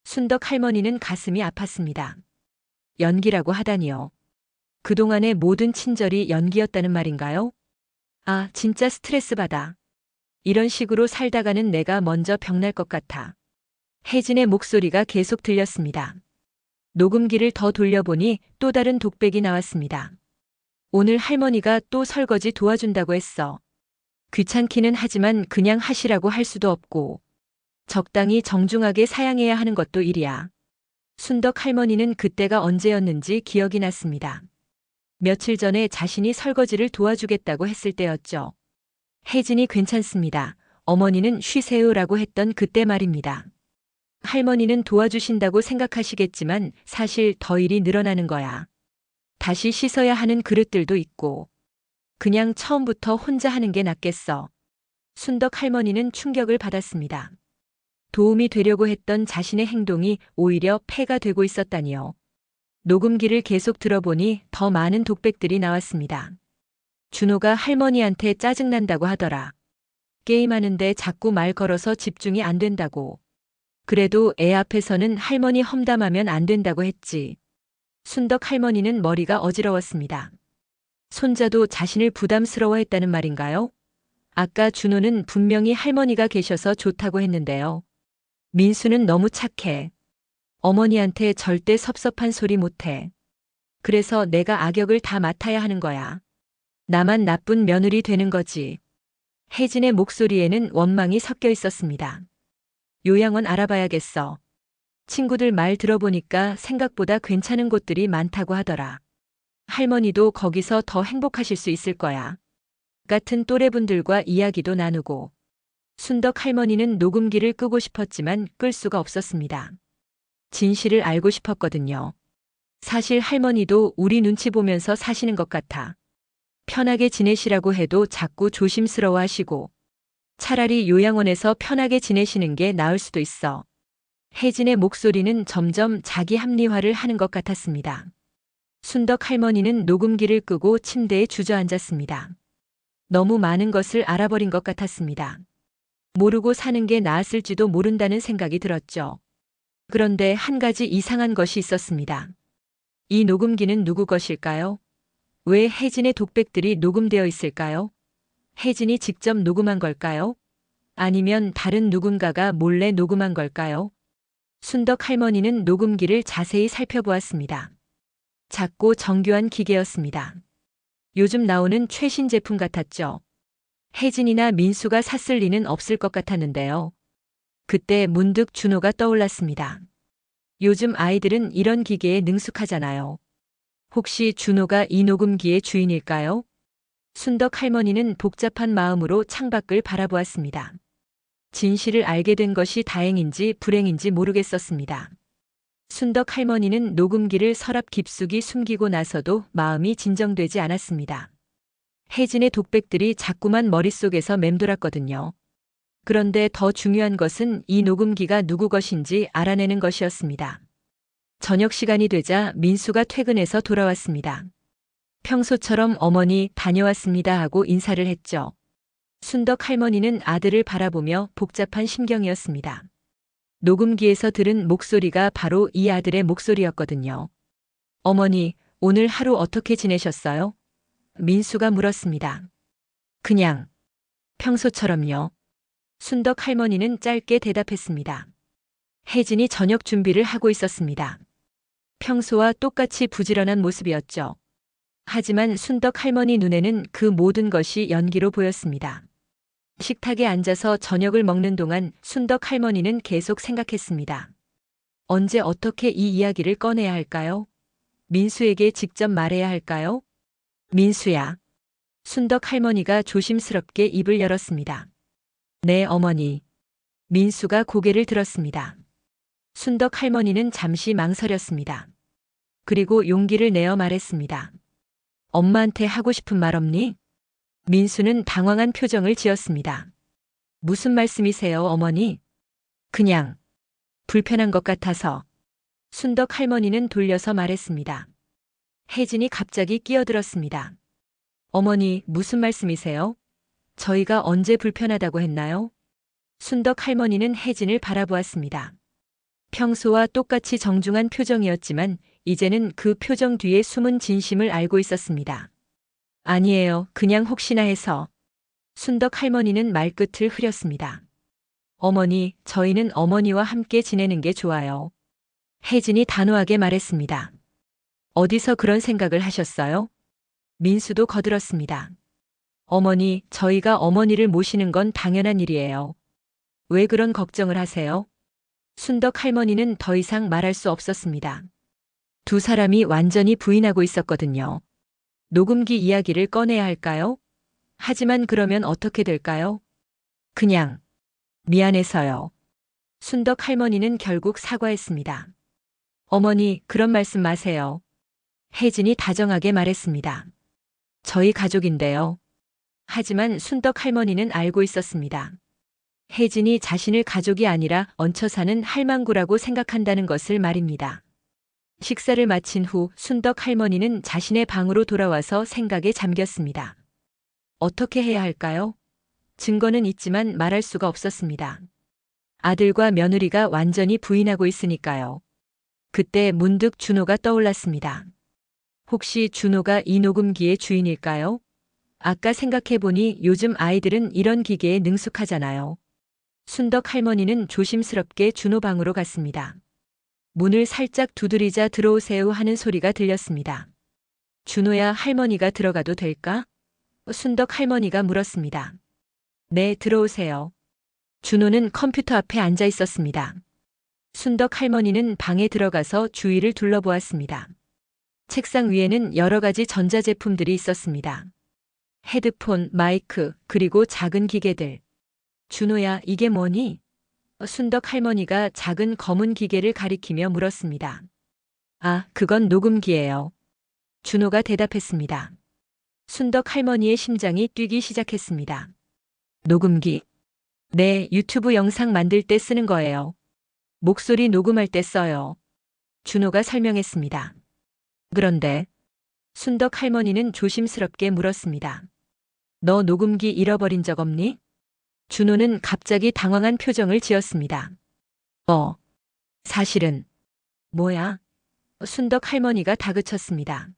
순덕 할머니는 가슴이 아팠습니다. 연기라고 하다니요. 그동안의 모든 친절이 연기였다는 말인가요? 아, 진짜 스트레스 받아. 이런 식으로 살다가는 내가 먼저 병날 것 같아. 혜진의 목소리가 계속 들렸습니다. 녹음기를 더 돌려보니 또 다른 독백이 나왔습니다. 오늘 할머니가 또 설거지 도와준다고 했어. 귀찮기는 하지만 그냥 하시라고 할 수도 없고. 적당히 정중하게 사양해야 하는 것도 일이야. 순덕 할머니는 그때가 언제였는지 기억이 났습니다. 며칠 전에 자신이 설거지를 도와주겠다고 했을 때였죠. 혜진이 괜찮습니다. 어머니는 쉬세요라고 했던 그때 말입니다. 할머니는 도와주신다고 생각하시겠지만 사실 더 일이 늘어나는 거야. 다시 씻어야 하는 그릇들도 있고. 그냥 처음부터 혼자 하는 게 낫겠어. 순덕 할머니는 충격을 받았습니다. 도움이 되려고 했던 자신의 행동이 오히려 폐가 되고 있었다니요. 녹음기를 계속 들어보니 더 많은 독백들이 나왔습니다. 준호가 할머니한테 짜증난다고 하더라. 게임하는데 자꾸 말 걸어서 집중이 안 된다고. 그래도 애 앞에서는 할머니 험담하면 안 된다고 했지. 순덕 할머니는 머리가 어지러웠습니다. 손자도 자신을 부담스러워했다는 말인가요? 아까 준호는 분명히 할머니가 계셔서 좋다고 했는데요. 민수는 너무 착해. 어머니한테 절대 섭섭한 소리 못해. 그래서 내가 악역을 다 맡아야 하는 거야. 나만 나쁜 며느리 되는 거지. 혜진의 목소리에는 원망이 섞여 있었습니다. 요양원 알아봐야겠어. 친구들 말 들어보니까 생각보다 괜찮은 곳들이 많다고 하더라. 할머니도 거기서 더 행복하실 수 있을 거야. 같은 또래분들과 이야기도 나누고. 순덕 할머니는 녹음기를 끄고 싶었지만 끌 수가 없었습니다. 진실을 알고 싶었거든요. 사실 할머니도 우리 눈치 보면서 사시는 것 같아. 편하게 지내시라고 해도 자꾸 조심스러워 하시고. 차라리 요양원에서 편하게 지내시는 게 나을 수도 있어. 혜진의 목소리는 점점 자기 합리화를 하는 것 같았습니다. 순덕 할머니는 녹음기를 끄고 침대에 주저앉았습니다. 너무 많은 것을 알아버린 것 같았습니다. 모르고 사는 게 나았을지도 모른다는 생각이 들었죠. 그런데 한 가지 이상한 것이 있었습니다. 이 녹음기는 누구 것일까요? 왜 혜진의 독백들이 녹음되어 있을까요? 혜진이 직접 녹음한 걸까요? 아니면 다른 누군가가 몰래 녹음한 걸까요? 순덕 할머니는 녹음기를 자세히 살펴보았습니다. 작고 정교한 기계였습니다. 요즘 나오는 최신 제품 같았죠. 혜진이나 민수가 샀을 리는 없을 것 같았는데요. 그때 문득 준호가 떠올랐습니다. 요즘 아이들은 이런 기계에 능숙하잖아요. 혹시 준호가 이 녹음기의 주인일까요? 순덕 할머니는 복잡한 마음으로 창밖을 바라보았습니다. 진실을 알게 된 것이 다행인지 불행인지 모르겠었습니다. 순덕 할머니는 녹음기를 서랍 깊숙이 숨기고 나서도 마음이 진정되지 않았습니다. 혜진의 독백들이 자꾸만 머릿속에서 맴돌았거든요. 그런데 더 중요한 것은 이 녹음기가 누구 것인지 알아내는 것이었습니다. 저녁 시간이 되자 민수가 퇴근해서 돌아왔습니다. 평소처럼 어머니 다녀왔습니다 하고 인사를 했죠. 순덕 할머니는 아들을 바라보며 복잡한 심경이었습니다. 녹음기에서 들은 목소리가 바로 이 아들의 목소리였거든요. 어머니, 오늘 하루 어떻게 지내셨어요? 민수가 물었습니다. 그냥, 평소처럼요. 순덕 할머니는 짧게 대답했습니다. 혜진이 저녁 준비를 하고 있었습니다. 평소와 똑같이 부지런한 모습이었죠. 하지만 순덕 할머니 눈에는 그 모든 것이 연기로 보였습니다. 식탁에 앉아서 저녁을 먹는 동안 순덕 할머니는 계속 생각했습니다. 언제 어떻게 이 이야기를 꺼내야 할까요? 민수에게 직접 말해야 할까요? 민수야. 순덕 할머니가 조심스럽게 입을 열었습니다. 네, 어머니. 민수가 고개를 들었습니다. 순덕 할머니는 잠시 망설였습니다. 그리고 용기를 내어 말했습니다. 엄마한테 하고 싶은 말 없니? 민수는 당황한 표정을 지었습니다. 무슨 말씀이세요, 어머니? 그냥 불편한 것 같아서. 순덕 할머니는 돌려서 말했습니다. 혜진이 갑자기 끼어들었습니다. 어머니, 무슨 말씀이세요? 저희가 언제 불편하다고 했나요? 순덕 할머니는 혜진을 바라보았습니다. 평소와 똑같이 정중한 표정이었지만 이제는 그 표정 뒤에 숨은 진심을 알고 있었습니다. 아니에요. 그냥 혹시나 해서. 순덕 할머니는 말끝을 흐렸습니다. 어머니, 저희는 어머니와 함께 지내는 게 좋아요. 혜진이 단호하게 말했습니다. 어디서 그런 생각을 하셨어요? 민수도 거들었습니다. 어머니, 저희가 어머니를 모시는 건 당연한 일이에요. 왜 그런 걱정을 하세요? 순덕 할머니는 더 이상 말할 수 없었습니다. 두 사람이 완전히 부인하고 있었거든요. 녹음기 이야기를 꺼내야 할까요? 하지만 그러면 어떻게 될까요? 그냥 미안해서요. 순덕 할머니는 결국 사과했습니다. 어머니, 그런 말씀 마세요. 혜진이 다정하게 말했습니다. 저희 가족인데요. 하지만 순덕 할머니는 알고 있었습니다. 혜진이 자신을 가족이 아니라 얹혀 사는 할망구라고 생각한다는 것을 말입니다. 식사를 마친 후 순덕 할머니는 자신의 방으로 돌아와서 생각에 잠겼습니다. 어떻게 해야 할까요? 증거는 있지만 말할 수가 없었습니다. 아들과 며느리가 완전히 부인하고 있으니까요. 그때 문득 준호가 떠올랐습니다. 혹시 준호가 이 녹음기의 주인일까요? 아까 생각해보니 요즘 아이들은 이런 기계에 능숙하잖아요. 순덕 할머니는 조심스럽게 준호 방으로 갔습니다. 문을 살짝 두드리자 들어오세요 하는 소리가 들렸습니다. 준호야, 할머니가 들어가도 될까? 순덕 할머니가 물었습니다. 네, 들어오세요. 준호는 컴퓨터 앞에 앉아 있었습니다. 순덕 할머니는 방에 들어가서 주위를 둘러보았습니다. 책상 위에는 여러 가지 전자제품들이 있었습니다. 헤드폰, 마이크, 그리고 작은 기계들. 준호야, 이게 뭐니? 순덕 할머니가 작은 검은 기계를 가리키며 물었습니다. 아, 그건 녹음기예요. 준호가 대답했습니다. 순덕 할머니의 심장이 뛰기 시작했습니다. 녹음기. 네, 유튜브 영상 만들 때 쓰는 거예요. 목소리 녹음할 때 써요. 준호가 설명했습니다. 그런데 순덕 할머니는 조심스럽게 물었습니다. 너 녹음기 잃어버린 적 없니? 준호는 갑자기 당황한 표정을 지었습니다. 사실은. 뭐야? 순덕 할머니가 다그쳤습니다.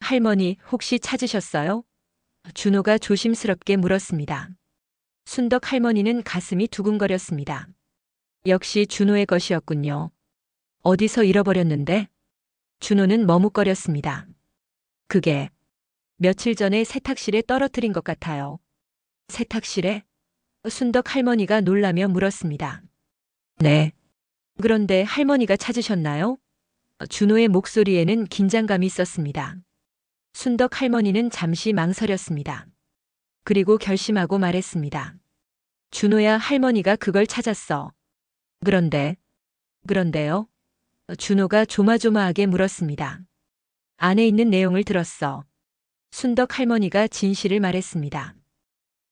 할머니, 혹시 찾으셨어요? 준호가 조심스럽게 물었습니다. 순덕 할머니는 가슴이 두근거렸습니다. 역시 준호의 것이었군요. 어디서 잃어버렸는데? 준호는 머뭇거렸습니다. 그게 며칠 전에 세탁실에 떨어뜨린 것 같아요. 세탁실에? 순덕 할머니가 놀라며 물었습니다. 네. 그런데 할머니가 찾으셨나요? 준호의 목소리에는 긴장감이 있었습니다. 순덕 할머니는 잠시 망설였습니다. 그리고 결심하고 말했습니다. 준호야, 할머니가 그걸 찾았어. 그런데요? 준호가 조마조마하게 물었습니다. 안에 있는 내용을 들었어. 순덕 할머니가 진실을 말했습니다.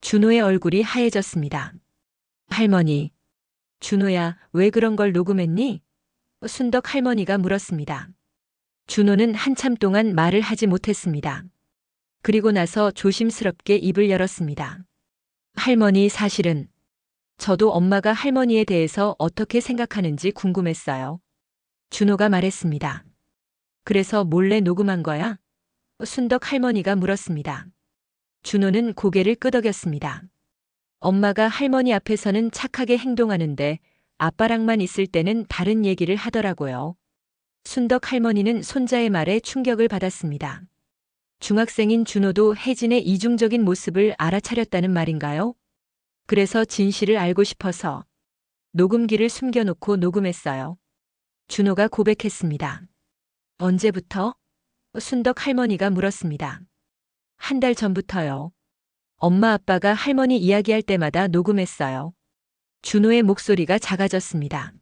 준호의 얼굴이 하얘졌습니다. 할머니. 준호야, 왜 그런 걸 녹음했니? 순덕 할머니가 물었습니다. 준호는 한참 동안 말을 하지 못했습니다. 그리고 나서 조심스럽게 입을 열었습니다. 할머니, 사실은 저도 엄마가 할머니에 대해서 어떻게 생각하는지 궁금했어요. 준호가 말했습니다. 그래서 몰래 녹음한 거야? 순덕 할머니가 물었습니다. 준호는 고개를 끄덕였습니다. 엄마가 할머니 앞에서는 착하게 행동하는데 아빠랑만 있을 때는 다른 얘기를 하더라고요. 순덕 할머니는 손자의 말에 충격을 받았습니다. 중학생인 준호도 혜진의 이중적인 모습을 알아차렸다는 말인가요? 그래서 진실을 알고 싶어서 녹음기를 숨겨놓고 녹음했어요. 준호가 고백했습니다. 언제부터? 순덕 할머니가 물었습니다. 한 달 전부터요. 엄마 아빠가 할머니 이야기할 때마다 녹음했어요. 준호의 목소리가 작아졌습니다.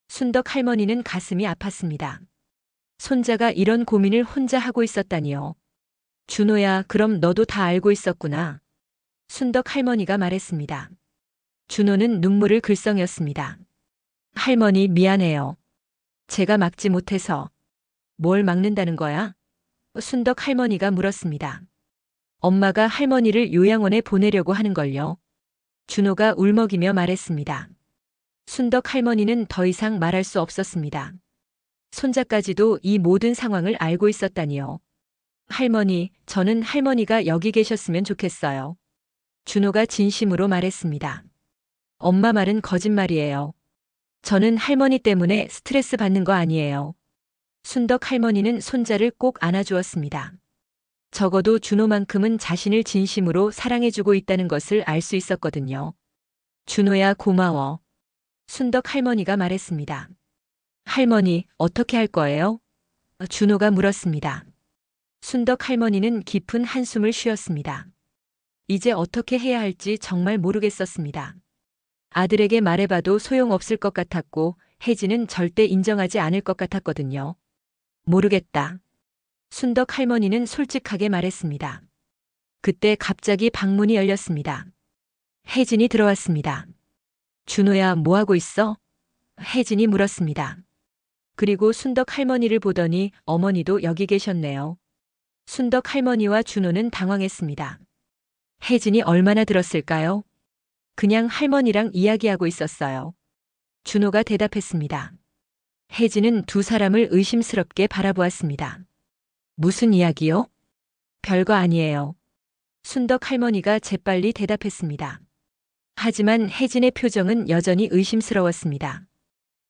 순덕 할머니는 가슴이 아팠습니다. 손자가 이런 고민을 혼자 하고 있었다니요. 준호야, 그럼 너도 다 알고 있었구나. 순덕 할머니가 말했습니다. 준호는 눈물을 글썽였습니다. 할머니, 미안해요. 제가 막지 못해서. 뭘 막는다는 거야? 순덕 할머니가 물었습니다. 엄마가 할머니를 요양원에 보내려고 하는걸요. 준호가 울먹이며 말했습니다. 순덕 할머니는 더 이상 말할 수 없었습니다. 손자까지도 이 모든 상황을 알고 있었다니요. 할머니, 저는 할머니가 여기 계셨으면 좋겠어요. 준호가 진심으로 말했습니다. 엄마 말은 거짓말이에요. 저는 할머니 때문에 스트레스 받는 거 아니에요. 순덕 할머니는 손자를 꼭 안아주었습니다. 적어도 준호만큼은 자신을 진심으로 사랑해주고 있다는 것을 알 수 있었거든요. 준호야, 고마워. 순덕 할머니가 말했습니다. 할머니, 어떻게 할 거예요? 준호가 물었습니다. 순덕 할머니는 깊은 한숨을 쉬었습니다. 이제 어떻게 해야 할지 정말 모르겠었습니다. 아들에게 말해봐도 소용없을 것 같았고 혜진은 절대 인정하지 않을 것 같았거든요. 모르겠다. 순덕 할머니는 솔직하게 말했습니다. 그때 갑자기 방문이 열렸습니다. 혜진이 들어왔습니다. 준호야, 뭐하고 있어? 혜진이 물었습니다. 그리고 순덕 할머니를 보더니 어머니도 여기 계셨네요. 순덕 할머니와 준호는 당황했습니다. 혜진이 얼마나 들었을까요? 그냥 할머니랑 이야기하고 있었어요. 준호가 대답했습니다. 혜진은 두 사람을 의심스럽게 바라보았습니다. 무슨 이야기요? 별거 아니에요. 순덕 할머니가 재빨리 대답했습니다. 하지만 혜진의 표정은 여전히 의심스러웠습니다.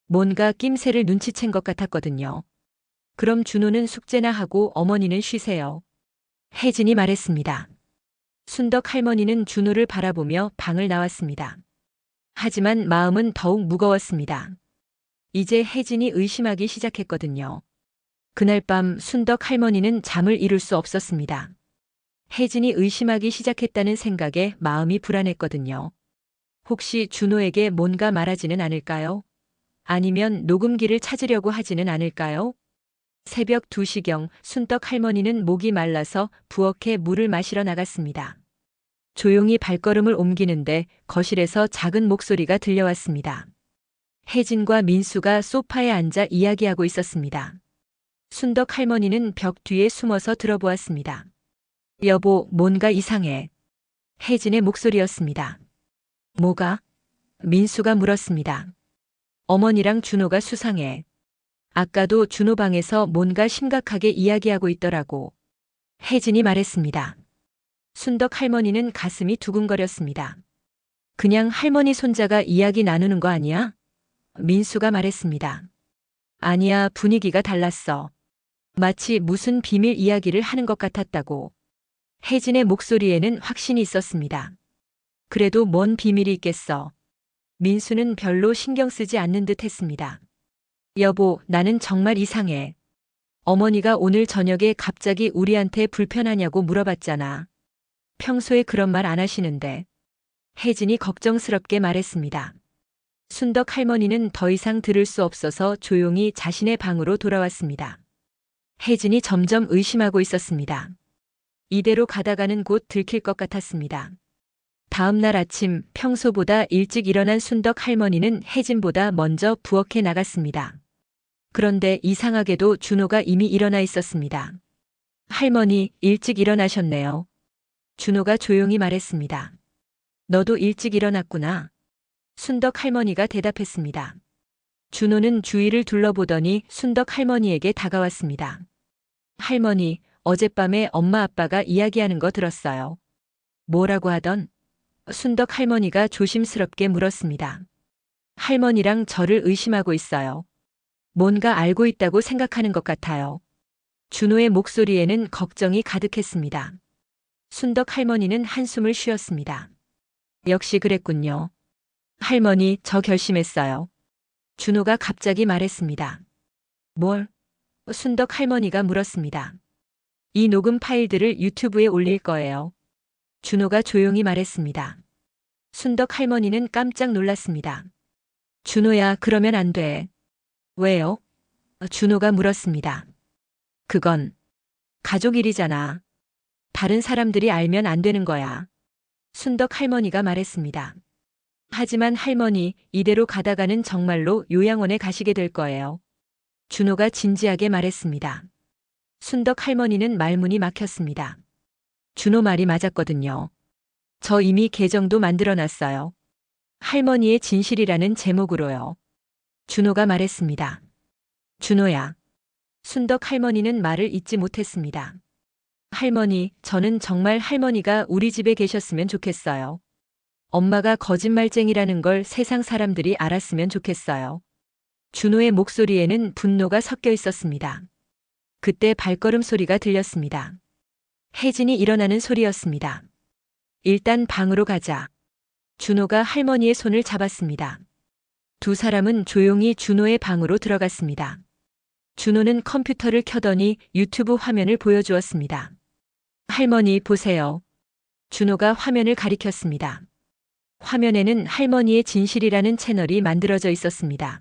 뭔가 낌새를 눈치챈 것 같았거든요. 그럼 준호는 숙제나 하고 어머니는 쉬세요. 혜진이 말했습니다. 순덕 할머니는 준호를 바라보며 방을 나왔습니다. 하지만 마음은 더욱 무거웠습니다. 이제 혜진이 의심하기 시작했거든요. 그날 밤 순덕 할머니는 잠을 이룰 수 없었습니다. 혜진이 의심하기 시작했다는 생각에 마음이 불안했거든요. 혹시 준호에게 뭔가 말하지는 않을까요? 아니면 녹음기를 찾으려고 하지는 않을까요? 새벽 2시경 순덕 할머니는 목이 말라서 부엌에 물을 마시러 나갔습니다. 조용히 발걸음을 옮기는데 거실에서 작은 목소리가 들려왔습니다. 혜진과 민수가 소파에 앉아 이야기하고 있었습니다. 순덕 할머니는 벽 뒤에 숨어서 들어보았습니다. 여보, 뭔가 이상해. 혜진의 목소리였습니다. 뭐가? 민수가 물었습니다. 어머니랑 준호가 수상해. 아까도 준호 방에서 뭔가 심각하게 이야기하고 있더라고. 혜진이 말했습니다. 순덕 할머니는 가슴이 두근거렸습니다. 그냥 할머니 손자가 이야기 나누는 거 아니야? 민수가 말했습니다. 아니야, 분위기가 달랐어. 마치 무슨 비밀 이야기를 하는 것 같았다고. 혜진의 목소리에는 확신이 있었습니다. 그래도 뭔 비밀이 있겠어. 민수는 별로 신경 쓰지 않는 듯 했습니다. 여보, 나는 정말 이상해. 어머니가 오늘 저녁에 갑자기 우리한테 불편하냐고 물어봤잖아. 평소에 그런 말 안 하시는데. 혜진이 걱정스럽게 말했습니다. 순덕 할머니는 더 이상 들을 수 없어서 조용히 자신의 방으로 돌아왔습니다. 혜진이 점점 의심하고 있었습니다. 이대로 가다가는 곧 들킬 것 같았습니다. 다음 날 아침 평소보다 일찍 일어난 순덕 할머니는 혜진보다 먼저 부엌에 나갔습니다. 그런데 이상하게도 준호가 이미 일어나 있었습니다. 할머니, 일찍 일어나셨네요. 준호가 조용히 말했습니다. 너도 일찍 일어났구나. 순덕 할머니가 대답했습니다. 준호는 주위를 둘러보더니 순덕 할머니에게 다가왔습니다. 할머니, 어젯밤에 엄마 아빠가 이야기하는 거 들었어요. 뭐라고 하던? 순덕 할머니가 조심스럽게 물었습니다. 할머니랑 저를 의심하고 있어요. 뭔가 알고 있다고 생각하는 것 같아요. 준호의 목소리에는 걱정이 가득했습니다. 순덕 할머니는 한숨을 쉬었습니다. 역시 그랬군요. 할머니, 저 결심했어요. 준호가 갑자기 말했습니다. 뭘? 순덕 할머니가 물었습니다. 이 녹음 파일들을 유튜브에 올릴 거예요. 준호가 조용히 말했습니다. 순덕 할머니는 깜짝 놀랐습니다. 준호야, 그러면 안 돼. 왜요? 준호가 물었습니다. 그건 가족 일이잖아. 다른 사람들이 알면 안 되는 거야. 순덕 할머니가 말했습니다. 하지만 할머니, 이대로 가다가는 정말로 요양원에 가시게 될 거예요. 준호가 진지하게 말했습니다. 순덕 할머니는 말문이 막혔습니다. 준호 말이 맞았거든요. 저 이미 계정도 만들어놨어요. 할머니의 진실이라는 제목으로요. 준호가 말했습니다. 준호야. 순덕 할머니는 말을 잇지 못했습니다. 할머니, 저는 정말 할머니가 우리 집에 계셨으면 좋겠어요. 엄마가 거짓말쟁이라는 걸 세상 사람들이 알았으면 좋겠어요. 준호의 목소리에는 분노가 섞여 있었습니다. 그때 발걸음 소리가 들렸습니다. 혜진이 일어나는 소리였습니다. 일단 방으로 가자. 준호가 할머니의 손을 잡았습니다. 두 사람은 조용히 준호의 방으로 들어갔습니다. 준호는 컴퓨터를 켜더니 유튜브 화면을 보여주었습니다. 할머니, 보세요. 준호가 화면을 가리켰습니다. 화면에는 할머니의 진실이라는 채널이 만들어져 있었습니다.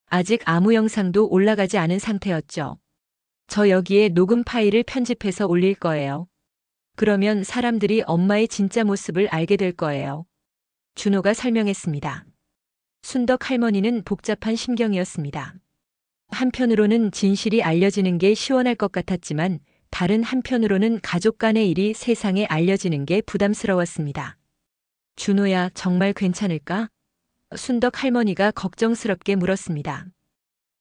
아직 아무 영상도 올라가지 않은 상태였죠. 저 여기에 녹음 파일을 편집해서 올릴 거예요. 그러면 사람들이 엄마의 진짜 모습을 알게 될 거예요. 준호가 설명했습니다. 순덕 할머니는 복잡한 심경이었습니다. 한편으로는 진실이 알려지는 게 시원할 것 같았지만 다른 한편으로는 가족 간의 일이 세상에 알려지는 게 부담스러웠습니다. 준호야, 정말 괜찮을까? 순덕 할머니가 걱정스럽게 물었습니다.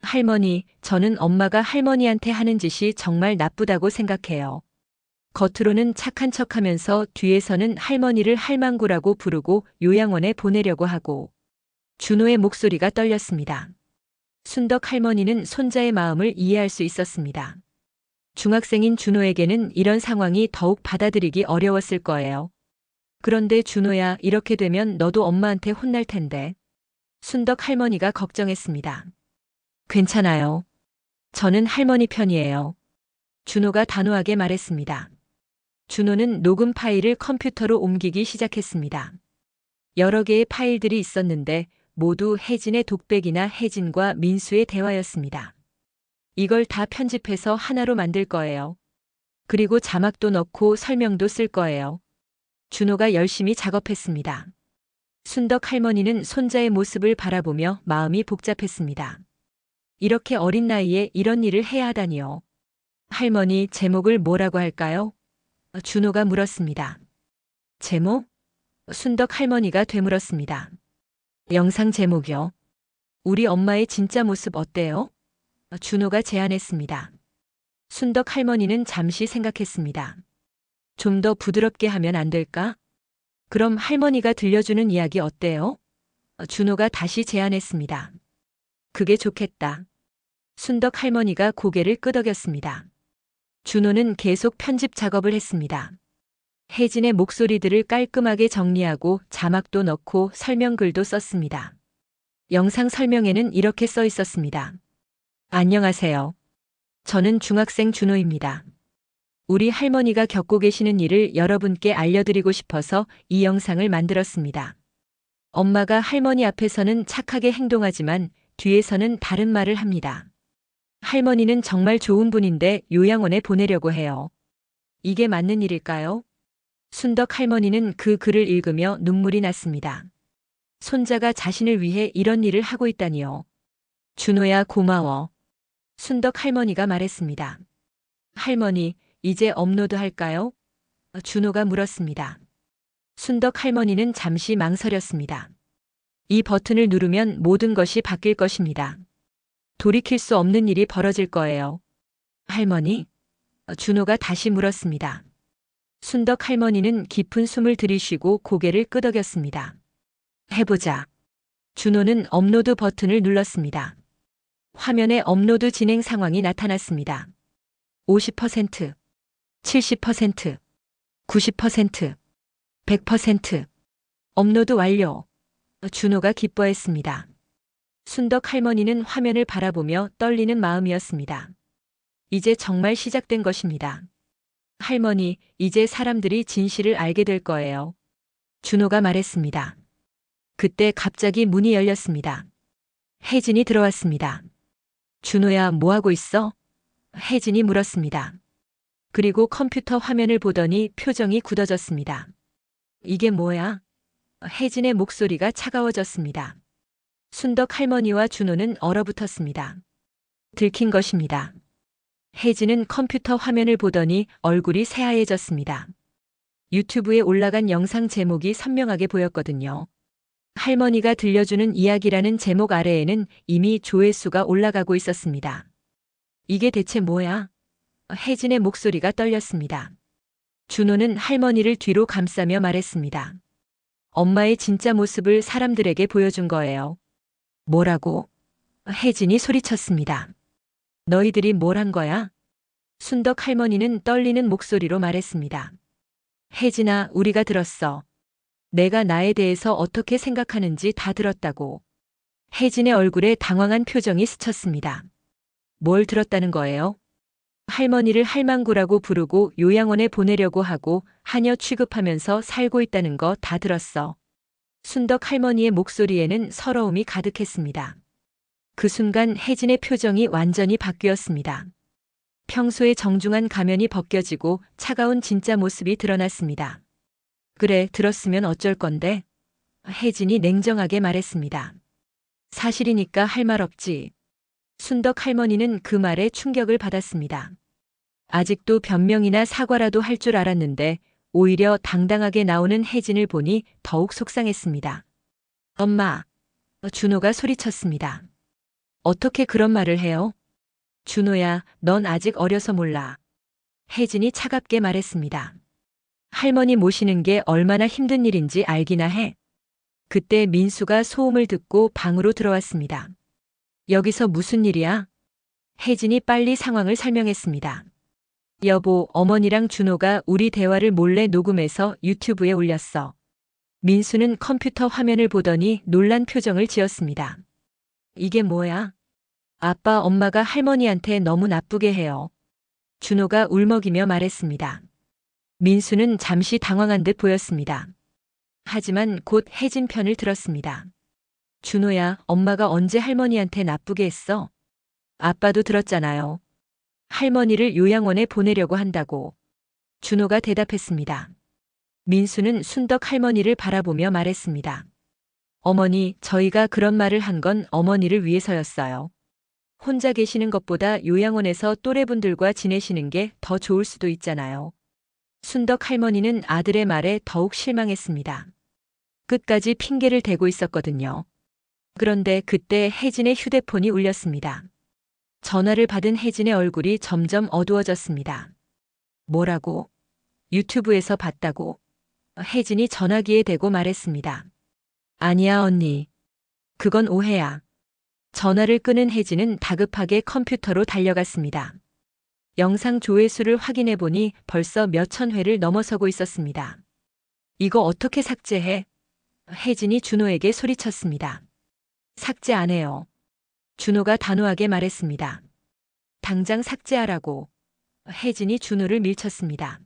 할머니, 저는 엄마가 할머니한테 하는 짓이 정말 나쁘다고 생각해요. 겉으로는 착한 척하면서 뒤에서는 할머니를 할망구라고 부르고 요양원에 보내려고 하고. 준호의 목소리가 떨렸습니다. 순덕 할머니는 손자의 마음을 이해할 수 있었습니다. 중학생인 준호에게는 이런 상황이 더욱 받아들이기 어려웠을 거예요. 그런데 준호야, 이렇게 되면 너도 엄마한테 혼날 텐데. 순덕 할머니가 걱정했습니다. 괜찮아요. 저는 할머니 편이에요. 준호가 단호하게 말했습니다. 준호는 녹음 파일을 컴퓨터로 옮기기 시작했습니다. 여러 개의 파일들이 있었는데 모두 혜진의 독백이나 혜진과 민수의 대화였습니다. 이걸 다 편집해서 하나로 만들 거예요. 그리고 자막도 넣고 설명도 쓸 거예요. 준호가 열심히 작업했습니다. 순덕 할머니는 손자의 모습을 바라보며 마음이 복잡했습니다. 이렇게 어린 나이에 이런 일을 해야 하다니요. 할머니, 제목을 뭐라고 할까요? 준호가 물었습니다. 제목? 순덕 할머니가 되물었습니다. 영상 제목이요. 우리 엄마의 진짜 모습 어때요? 준호가 제안했습니다. 순덕 할머니는 잠시 생각했습니다. 좀 더 부드럽게 하면 안 될까? 그럼 할머니가 들려주는 이야기 어때요? 준호가 다시 제안했습니다. 그게 좋겠다. 순덕 할머니가 고개를 끄덕였습니다. 준호는 계속 편집 작업을 했습니다. 혜진의 목소리들을 깔끔하게 정리하고 자막도 넣고 설명글도 썼습니다. 영상 설명에는 이렇게 써 있었습니다. 안녕하세요. 저는 중학생 준호입니다. 우리 할머니가 겪고 계시는 일을 여러분께 알려드리고 싶어서 이 영상을 만들었습니다. 엄마가 할머니 앞에서는 착하게 행동하지만 뒤에서는 다른 말을 합니다. 할머니는 정말 좋은 분인데 요양원에 보내려고 해요. 이게 맞는 일일까요? 순덕 할머니는 그 글을 읽으며 눈물이 났습니다. 손자가 자신을 위해 이런 일을 하고 있다니요. 준호야, 고마워. 순덕 할머니가 말했습니다. 할머니, 이제 업로드 할까요? 준호가 물었습니다. 순덕 할머니는 잠시 망설였습니다. 이 버튼을 누르면 모든 것이 바뀔 것입니다. 돌이킬 수 없는 일이 벌어질 거예요. 할머니? 준호가 다시 물었습니다. 순덕 할머니는 깊은 숨을 들이쉬고 고개를 끄덕였습니다. 해보자. 준호는 업로드 버튼을 눌렀습니다. 화면에 업로드 진행 상황이 나타났습니다. 50%, 70%, 90%, 100%. 업로드 완료. 준호가 기뻐했습니다. 순덕 할머니는 화면을 바라보며 떨리는 마음이었습니다. 이제 정말 시작된 것입니다. 할머니, 이제 사람들이 진실을 알게 될 거예요. 준호가 말했습니다. 그때 갑자기 문이 열렸습니다. 혜진이 들어왔습니다. 준호야, 뭐하고 있어? 혜진이 물었습니다. 그리고 컴퓨터 화면을 보더니 표정이 굳어졌습니다. 이게 뭐야? 혜진의 목소리가 차가워졌습니다. 순덕 할머니와 준호는 얼어붙었습니다. 들킨 것입니다. 혜진은 컴퓨터 화면을 보더니 얼굴이 새하얘졌습니다. 유튜브에 올라간 영상 제목이 선명하게 보였거든요. 할머니가 들려주는 이야기라는 제목 아래에는 이미 조회수가 올라가고 있었습니다. 이게 대체 뭐야? 혜진의 목소리가 떨렸습니다. 준호는 할머니를 뒤로 감싸며 말했습니다. 엄마의 진짜 모습을 사람들에게 보여준 거예요. 뭐라고? 혜진이 소리쳤습니다. 너희들이 뭘 한 거야? 순덕 할머니는 떨리는 목소리로 말했습니다. 혜진아, 우리가 들었어. 내가 나에 대해서 어떻게 생각하는지 다 들었다고. 혜진의 얼굴에 당황한 표정이 스쳤습니다. 뭘 들었다는 거예요? 할머니를 할망구라고 부르고 요양원에 보내려고 하고 하녀 취급하면서 살고 있다는 거 다 들었어. 순덕 할머니의 목소리에는 서러움이 가득했습니다. 그 순간 혜진의 표정이 완전히 바뀌었습니다. 평소의 정중한 가면이 벗겨지고 차가운 진짜 모습이 드러났습니다. 그래, 들었으면 어쩔 건데? 혜진이 냉정하게 말했습니다. 사실이니까 할 말 없지. 순덕 할머니는 그 말에 충격을 받았습니다. 아직도 변명이나 사과라도 할 줄 알았는데 오히려 당당하게 나오는 혜진을 보니 더욱 속상했습니다. 엄마, 준호가 소리쳤습니다. 어떻게 그런 말을 해요? 준호야, 넌 아직 어려서 몰라. 혜진이 차갑게 말했습니다. 할머니 모시는 게 얼마나 힘든 일인지 알기나 해. 그때 민수가 소음을 듣고 방으로 들어왔습니다. 여기서 무슨 일이야? 혜진이 빨리 상황을 설명했습니다. 여보, 어머니랑 준호가 우리 대화를 몰래 녹음해서 유튜브에 올렸어. 민수는 컴퓨터 화면을 보더니 놀란 표정을 지었습니다. 이게 뭐야? 아빠, 엄마가 할머니한테 너무 나쁘게 해요. 준호가 울먹이며 말했습니다. 민수는 잠시 당황한 듯 보였습니다. 하지만 곧 혜진 편을 들었습니다. 준호야, 엄마가 언제 할머니한테 나쁘게 했어? 아빠도 들었잖아요. 할머니를 요양원에 보내려고 한다고. 준호가 대답했습니다. 민수는 순덕 할머니를 바라보며 말했습니다. 어머니, 저희가 그런 말을 한 건 어머니를 위해서였어요. 혼자 계시는 것보다 요양원에서 또래분들과 지내시는 게 더 좋을 수도 있잖아요. 순덕 할머니는 아들의 말에 더욱 실망했습니다. 끝까지 핑계를 대고 있었거든요. 그런데 그때 혜진의 휴대폰이 울렸습니다. 전화를 받은 혜진의 얼굴이 점점 어두워졌습니다. 뭐라고? 유튜브에서 봤다고? 혜진이 전화기에 대고 말했습니다. 아니야, 언니. 그건 오해야. 전화를 끄는 혜진은 다급하게 컴퓨터로 달려갔습니다. 영상 조회수를 확인해 보니 벌써 몇천 회를 넘어서고 있었습니다. 이거 어떻게 삭제해? 혜진이 준호에게 소리쳤습니다. 삭제 안 해요. 준호가 단호하게 말했습니다. 당장 삭제하라고. 혜진이 준호를 밀쳤습니다.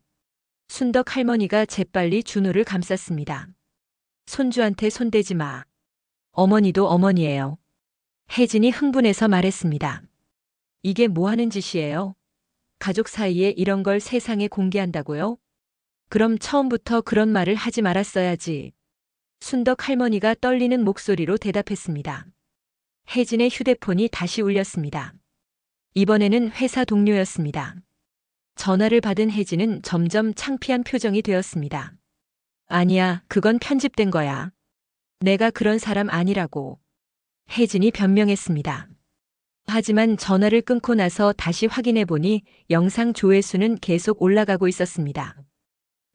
순덕 할머니가 재빨리 준호를 감쌌습니다. 손주한테 손대지 마. 어머니도 어머니예요. 혜진이 흥분해서 말했습니다. 이게 뭐 하는 짓이에요? 가족 사이에 이런 걸 세상에 공개한다고요? 그럼 처음부터 그런 말을 하지 말았어야지. 순덕 할머니가 떨리는 목소리로 대답했습니다. 혜진의 휴대폰이 다시 울렸습니다. 이번에는 회사 동료였습니다. 전화를 받은 혜진은 점점 창피한 표정이 되었습니다. 아니야, 그건 편집된 거야. 내가 그런 사람 아니라고. 혜진이 변명했습니다. 하지만 전화를 끊고 나서 다시 확인해 보니 영상 조회수는 계속 올라가고 있었습니다.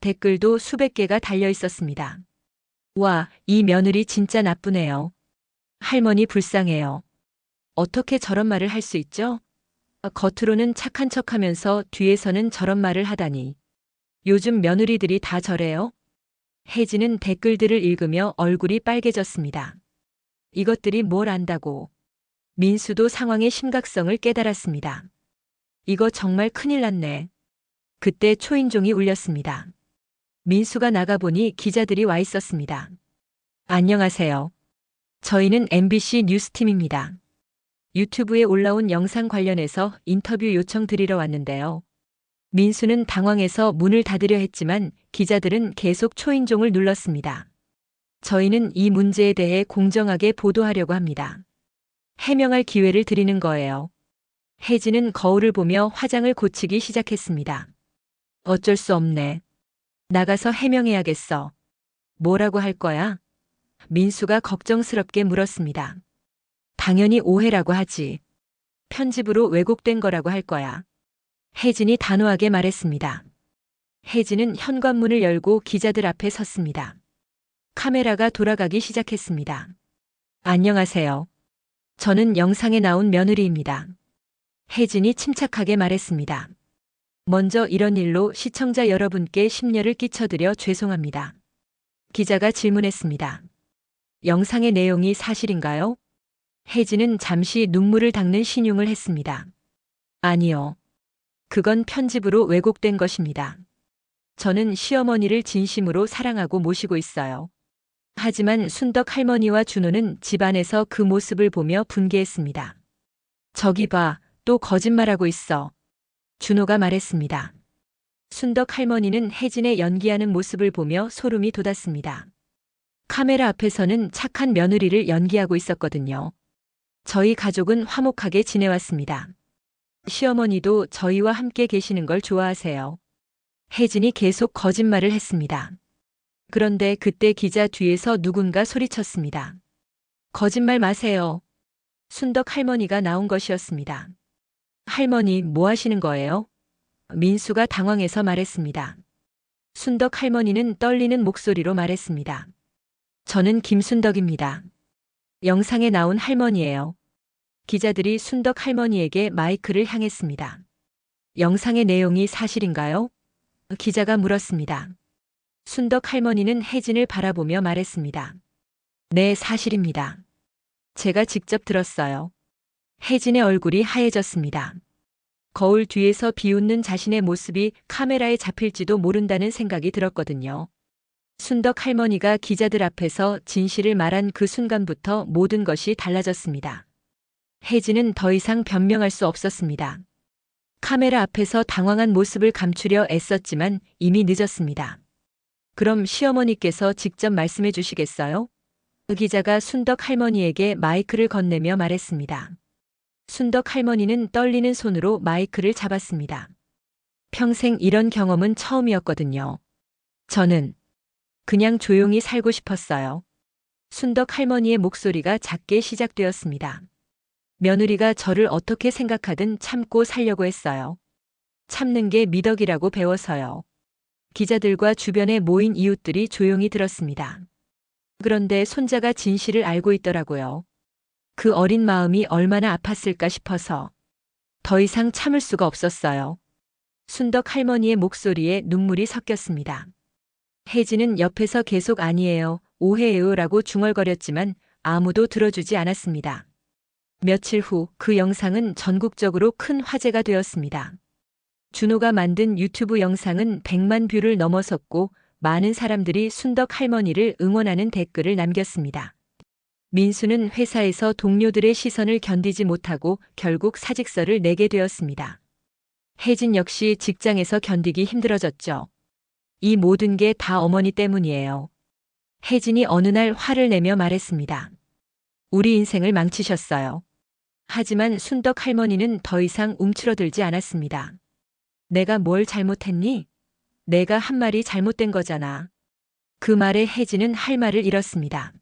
댓글도 수백 개가 달려 있었습니다. 와, 이 며느리 진짜 나쁘네요. 할머니 불쌍해요. 어떻게 저런 말을 할 수 있죠? 겉으로는 착한 척하면서 뒤에서는 저런 말을 하다니. 요즘 며느리들이 다 저래요? 혜진은 댓글들을 읽으며 얼굴이 빨개졌습니다. 이것들이 뭘 안다고. 민수도 상황의 심각성을 깨달았습니다. 이거 정말 큰일 났네. 그때 초인종이 울렸습니다. 민수가 나가보니 기자들이 와 있었습니다. 안녕하세요. 저희는 MBC 뉴스팀입니다. 유튜브에 올라온 영상 관련해서 인터뷰 요청 드리러 왔는데요. 민수는 당황해서 문을 닫으려 했지만 기자들은 계속 초인종을 눌렀습니다. 저희는 이 문제에 대해 공정하게 보도하려고 합니다. 해명할 기회를 드리는 거예요. 혜진은 거울을 보며 화장을 고치기 시작했습니다. 어쩔 수 없네. 나가서 해명해야겠어. 뭐라고 할 거야? 민수가 걱정스럽게 물었습니다. 당연히 오해라고 하지. 편집으로 왜곡된 거라고 할 거야. 혜진이 단호하게 말했습니다. 혜진은 현관문을 열고 기자들 앞에 섰습니다. 카메라가 돌아가기 시작했습니다. 안녕하세요. 저는 영상에 나온 며느리입니다. 혜진이 침착하게 말했습니다. 먼저 이런 일로 시청자 여러분께 심려를 끼쳐드려 죄송합니다. 기자가 질문했습니다. 영상의 내용이 사실인가요? 혜진은 잠시 눈물을 닦는 신용을 했습니다. 아니요. 그건 편집으로 왜곡된 것입니다. 저는 시어머니를 진심으로 사랑하고 모시고 있어요. 하지만 순덕 할머니와 준호는 집안에서 그 모습을 보며 분개했습니다. 저기 봐, 또 거짓말하고 있어. 준호가 말했습니다. 순덕 할머니는 혜진의 연기하는 모습을 보며 소름이 돋았습니다. 카메라 앞에서는 착한 며느리를 연기하고 있었거든요. 저희 가족은 화목하게 지내왔습니다. 시어머니도 저희와 함께 계시는 걸 좋아하세요. 혜진이 계속 거짓말을 했습니다. 그런데 그때 기자 뒤에서 누군가 소리쳤습니다. 거짓말 마세요. 순덕 할머니가 나온 것이었습니다. 할머니, 뭐 하시는 거예요? 민수가 당황해서 말했습니다. 순덕 할머니는 떨리는 목소리로 말했습니다. 저는 김순덕입니다. 영상에 나온 할머니예요. 기자들이 순덕 할머니에게 마이크를 향했습니다. 영상의 내용이 사실인가요? 기자가 물었습니다. 순덕 할머니는 혜진을 바라보며 말했습니다. 네, 사실입니다. 제가 직접 들었어요. 혜진의 얼굴이 하얘졌습니다. 거울 뒤에서 비웃는 자신의 모습이 카메라에 잡힐지도 모른다는 생각이 들었거든요. 순덕 할머니가 기자들 앞에서 진실을 말한 그 순간부터 모든 것이 달라졌습니다. 혜진은 더 이상 변명할 수 없었습니다. 카메라 앞에서 당황한 모습을 감추려 애썼지만 이미 늦었습니다. 그럼 시어머니께서 직접 말씀해 주시겠어요? 기자가 순덕 할머니에게 마이크를 건네며 말했습니다. 순덕 할머니는 떨리는 손으로 마이크를 잡았습니다. 평생 이런 경험은 처음이었거든요. 저는 그냥 조용히 살고 싶었어요. 순덕 할머니의 목소리가 작게 시작되었습니다. 며느리가 저를 어떻게 생각하든 참고 살려고 했어요. 참는 게 미덕이라고 배워서요. 기자들과 주변에 모인 이웃들이 조용히 들었습니다. 그런데 손자가 진실을 알고 있더라고요. 그 어린 마음이 얼마나 아팠을까 싶어서 더 이상 참을 수가 없었어요. 순덕 할머니의 목소리에 눈물이 섞였습니다. 혜진은 옆에서 계속 아니에요, 오해해요 라고 중얼거렸지만 아무도 들어주지 않았습니다. 며칠 후 그 영상은 전국적으로 큰 화제가 되었습니다. 준호가 만든 유튜브 영상은 100만 뷰를 넘어섰고 많은 사람들이 순덕 할머니를 응원하는 댓글을 남겼습니다. 민수는 회사에서 동료들의 시선을 견디지 못하고 결국 사직서를 내게 되었습니다. 혜진 역시 직장에서 견디기 힘들어졌죠. 이 모든 게 다 어머니 때문이에요. 혜진이 어느 날 화를 내며 말했습니다. 우리 인생을 망치셨어요. 하지만 순덕 할머니는 더 이상 움츠러들지 않았습니다. 내가 뭘 잘못했니? 내가 한 말이 잘못된 거잖아. 그 말에 혜진은 할 말을 잃었습니다.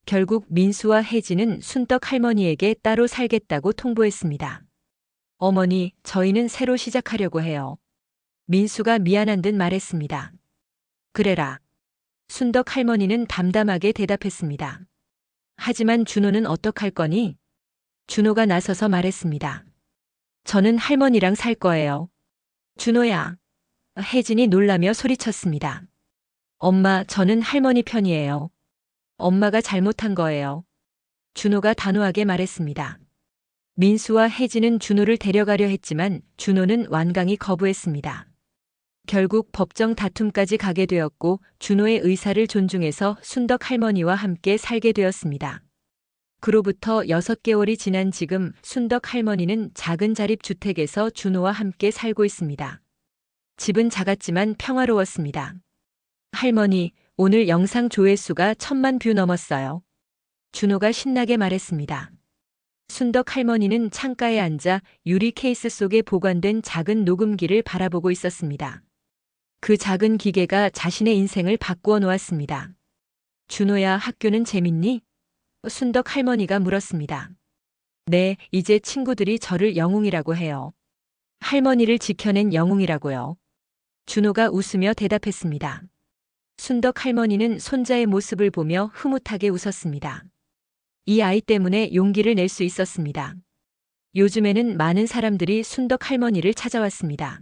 결국 민수와 혜진은 순덕 할머니에게 따로 살겠다고 통보했습니다. 어머니, 저희는 새로 시작하려고 해요. 민수가 미안한 듯 말했습니다. 그래라. 순덕 할머니는 담담하게 대답했습니다. 하지만 준호는 어떡할 거니? 준호가 나서서 말했습니다. 저는 할머니랑 살 거예요. 준호야. 혜진이 놀라며 소리쳤습니다. 엄마, 저는 할머니 편이에요. 엄마가 잘못한 거예요. 준호가 단호하게 말했습니다. 민수와 혜진은 준호를 데려가려 했지만 준호는 완강히 거부했습니다. 결국 법정 다툼까지 가게 되었고 준호의 의사를 존중해서 순덕 할머니와 함께 살게 되었습니다. 그로부터 6개월이 지난 지금 순덕 할머니는 작은 자립주택에서 준호와 함께 살고 있습니다. 집은 작았지만 평화로웠습니다. 할머니, 오늘 영상 조회수가 1000만 뷰 넘었어요. 준호가 신나게 말했습니다. 순덕 할머니는 창가에 앉아 유리 케이스 속에 보관된 작은 녹음기를 바라보고 있었습니다. 그 작은 기계가 자신의 인생을 바꾸어 놓았습니다. 준호야, 학교는 재밌니? 순덕 할머니가 물었습니다. 네, 이제 친구들이 저를 영웅이라고 해요. 할머니를 지켜낸 영웅이라고요. 준호가 웃으며 대답했습니다. 순덕 할머니는 손자의 모습을 보며 흐뭇하게 웃었습니다. 이 아이 때문에 용기를 낼 수 있었습니다. 요즘에는 많은 사람들이 순덕 할머니를 찾아왔습니다.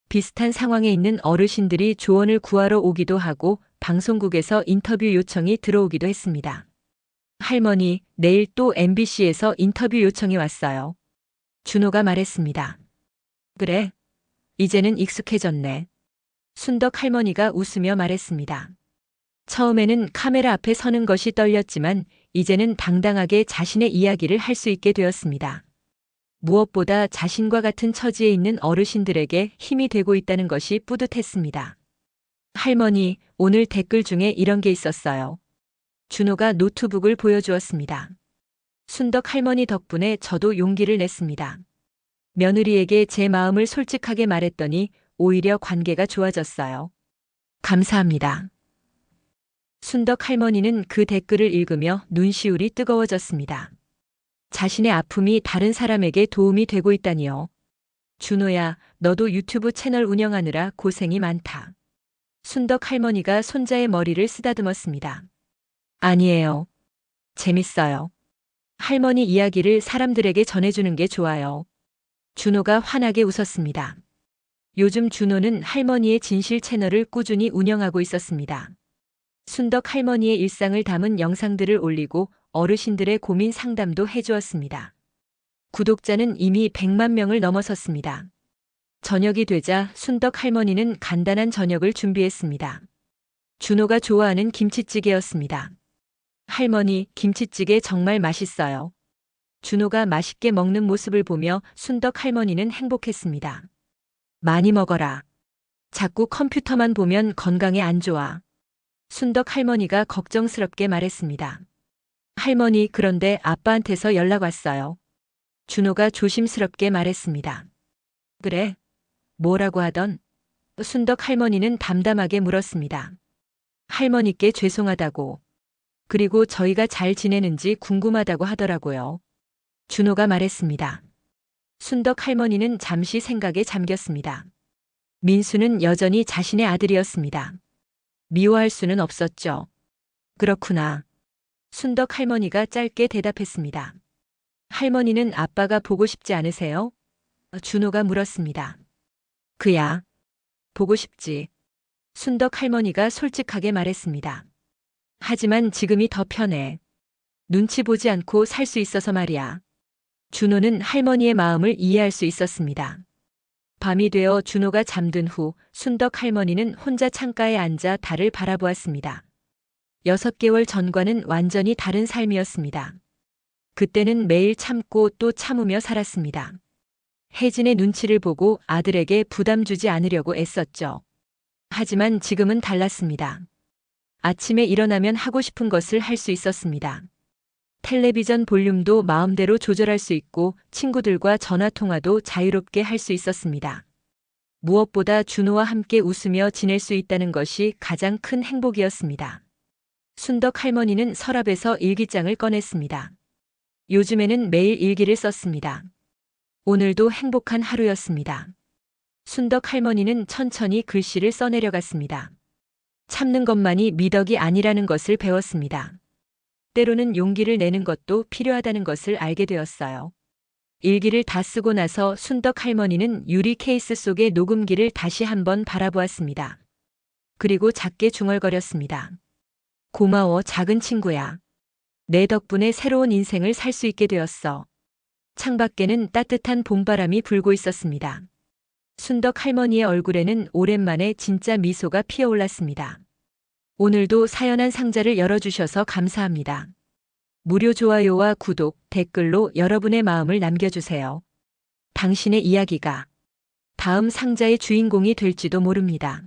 비슷한 상황에 있는 어르신들이 조언을 구하러 오기도 하고 방송국에서 인터뷰 요청이 들어오기도 했습니다. 할머니, 내일 또 MBC에서 인터뷰 요청이 왔어요. 준호가 말했습니다. 그래? 이제는 익숙해졌네. 순덕 할머니가 웃으며 말했습니다. 처음에는 카메라 앞에 서는 것이 떨렸지만 이제는 당당하게 자신의 이야기를 할 수 있게 되었습니다. 무엇보다 자신과 같은 처지에 있는 어르신들에게 힘이 되고 있다는 것이 뿌듯했습니다. 할머니, 오늘 댓글 중에 이런 게 있었어요. 준호가 노트북을 보여주었습니다. 순덕 할머니 덕분에 저도 용기를 냈습니다. 며느리에게 제 마음을 솔직하게 말했더니 오히려 관계가 좋아졌어요. 감사합니다. 순덕 할머니는 그 댓글을 읽으며 눈시울이 뜨거워졌습니다. 자신의 아픔이 다른 사람에게 도움이 되고 있다니요. 준호야, 너도 유튜브 채널 운영하느라 고생이 많다. 순덕 할머니가 손자의 머리를 쓰다듬었습니다. 아니에요. 재밌어요. 할머니 이야기를 사람들에게 전해주는 게 좋아요. 준호가 환하게 웃었습니다. 요즘 준호는 할머니의 진실 채널을 꾸준히 운영하고 있었습니다. 순덕 할머니의 일상을 담은 영상들을 올리고 어르신들의 고민 상담도 해주었습니다. 구독자는 이미 100만 명을 넘어섰습니다. 저녁이 되자 순덕 할머니는 간단한 저녁을 준비했습니다. 준호가 좋아하는 김치찌개였습니다. 할머니, 김치찌개 정말 맛있어요. 준호가 맛있게 먹는 모습을 보며 순덕 할머니는 행복했습니다. 많이 먹어라. 자꾸 컴퓨터만 보면 건강에 안 좋아. 순덕 할머니가 걱정스럽게 말했습니다. 할머니, 그런데 아빠한테서 연락 왔어요. 준호가 조심스럽게 말했습니다. 그래? 뭐라고 하던? 순덕 할머니는 담담하게 물었습니다. 할머니께 죄송하다고. 그리고 저희가 잘 지내는지 궁금하다고 하더라고요. 준호가 말했습니다. 순덕 할머니는 잠시 생각에 잠겼습니다. 민수는 여전히 자신의 아들이었습니다. 미워할 수는 없었죠. 그렇구나. 순덕 할머니가 짧게 대답했습니다. 할머니는 아빠가 보고 싶지 않으세요? 준호가 물었습니다. 그야. 보고 싶지. 순덕 할머니가 솔직하게 말했습니다. 하지만 지금이 더 편해. 눈치 보지 않고 살 수 있어서 말이야. 준호는 할머니의 마음을 이해할 수 있었습니다. 밤이 되어 준호가 잠든 후 순덕 할머니는 혼자 창가에 앉아 달을 바라보았습니다. 6개월 전과는 완전히 다른 삶이었습니다. 그때는 매일 참고 또 참으며 살았습니다. 혜진의 눈치를 보고 아들에게 부담 주지 않으려고 애썼죠. 하지만 지금은 달랐습니다. 아침에 일어나면 하고 싶은 것을 할 수 있었습니다. 텔레비전 볼륨도 마음대로 조절할 수 있고 친구들과 전화통화도 자유롭게 할 수 있었습니다. 무엇보다 준호와 함께 웃으며 지낼 수 있다는 것이 가장 큰 행복이었습니다. 순덕 할머니는 서랍에서 일기장을 꺼냈습니다. 요즘에는 매일 일기를 썼습니다. 오늘도 행복한 하루였습니다. 순덕 할머니는 천천히 글씨를 써내려갔습니다. 참는 것만이 미덕이 아니라는 것을 배웠습니다. 때로는 용기를 내는 것도 필요하다는 것을 알게 되었어요. 일기를 다 쓰고 나서 순덕 할머니는 유리 케이스 속의 녹음기를 다시 한번 바라보았습니다. 그리고 작게 중얼거렸습니다. 고마워, 작은 친구야. 내 덕분에 새로운 인생을 살 수 있게 되었어. 창밖에는 따뜻한 봄바람이 불고 있었습니다. 순덕 할머니의 얼굴에는 오랜만에 진짜 미소가 피어올랐습니다. 오늘도 사연한 상자를 열어주셔서 감사합니다. 무료 좋아요와 구독, 댓글로 여러분의 마음을 남겨주세요. 당신의 이야기가 다음 상자의 주인공이 될지도 모릅니다.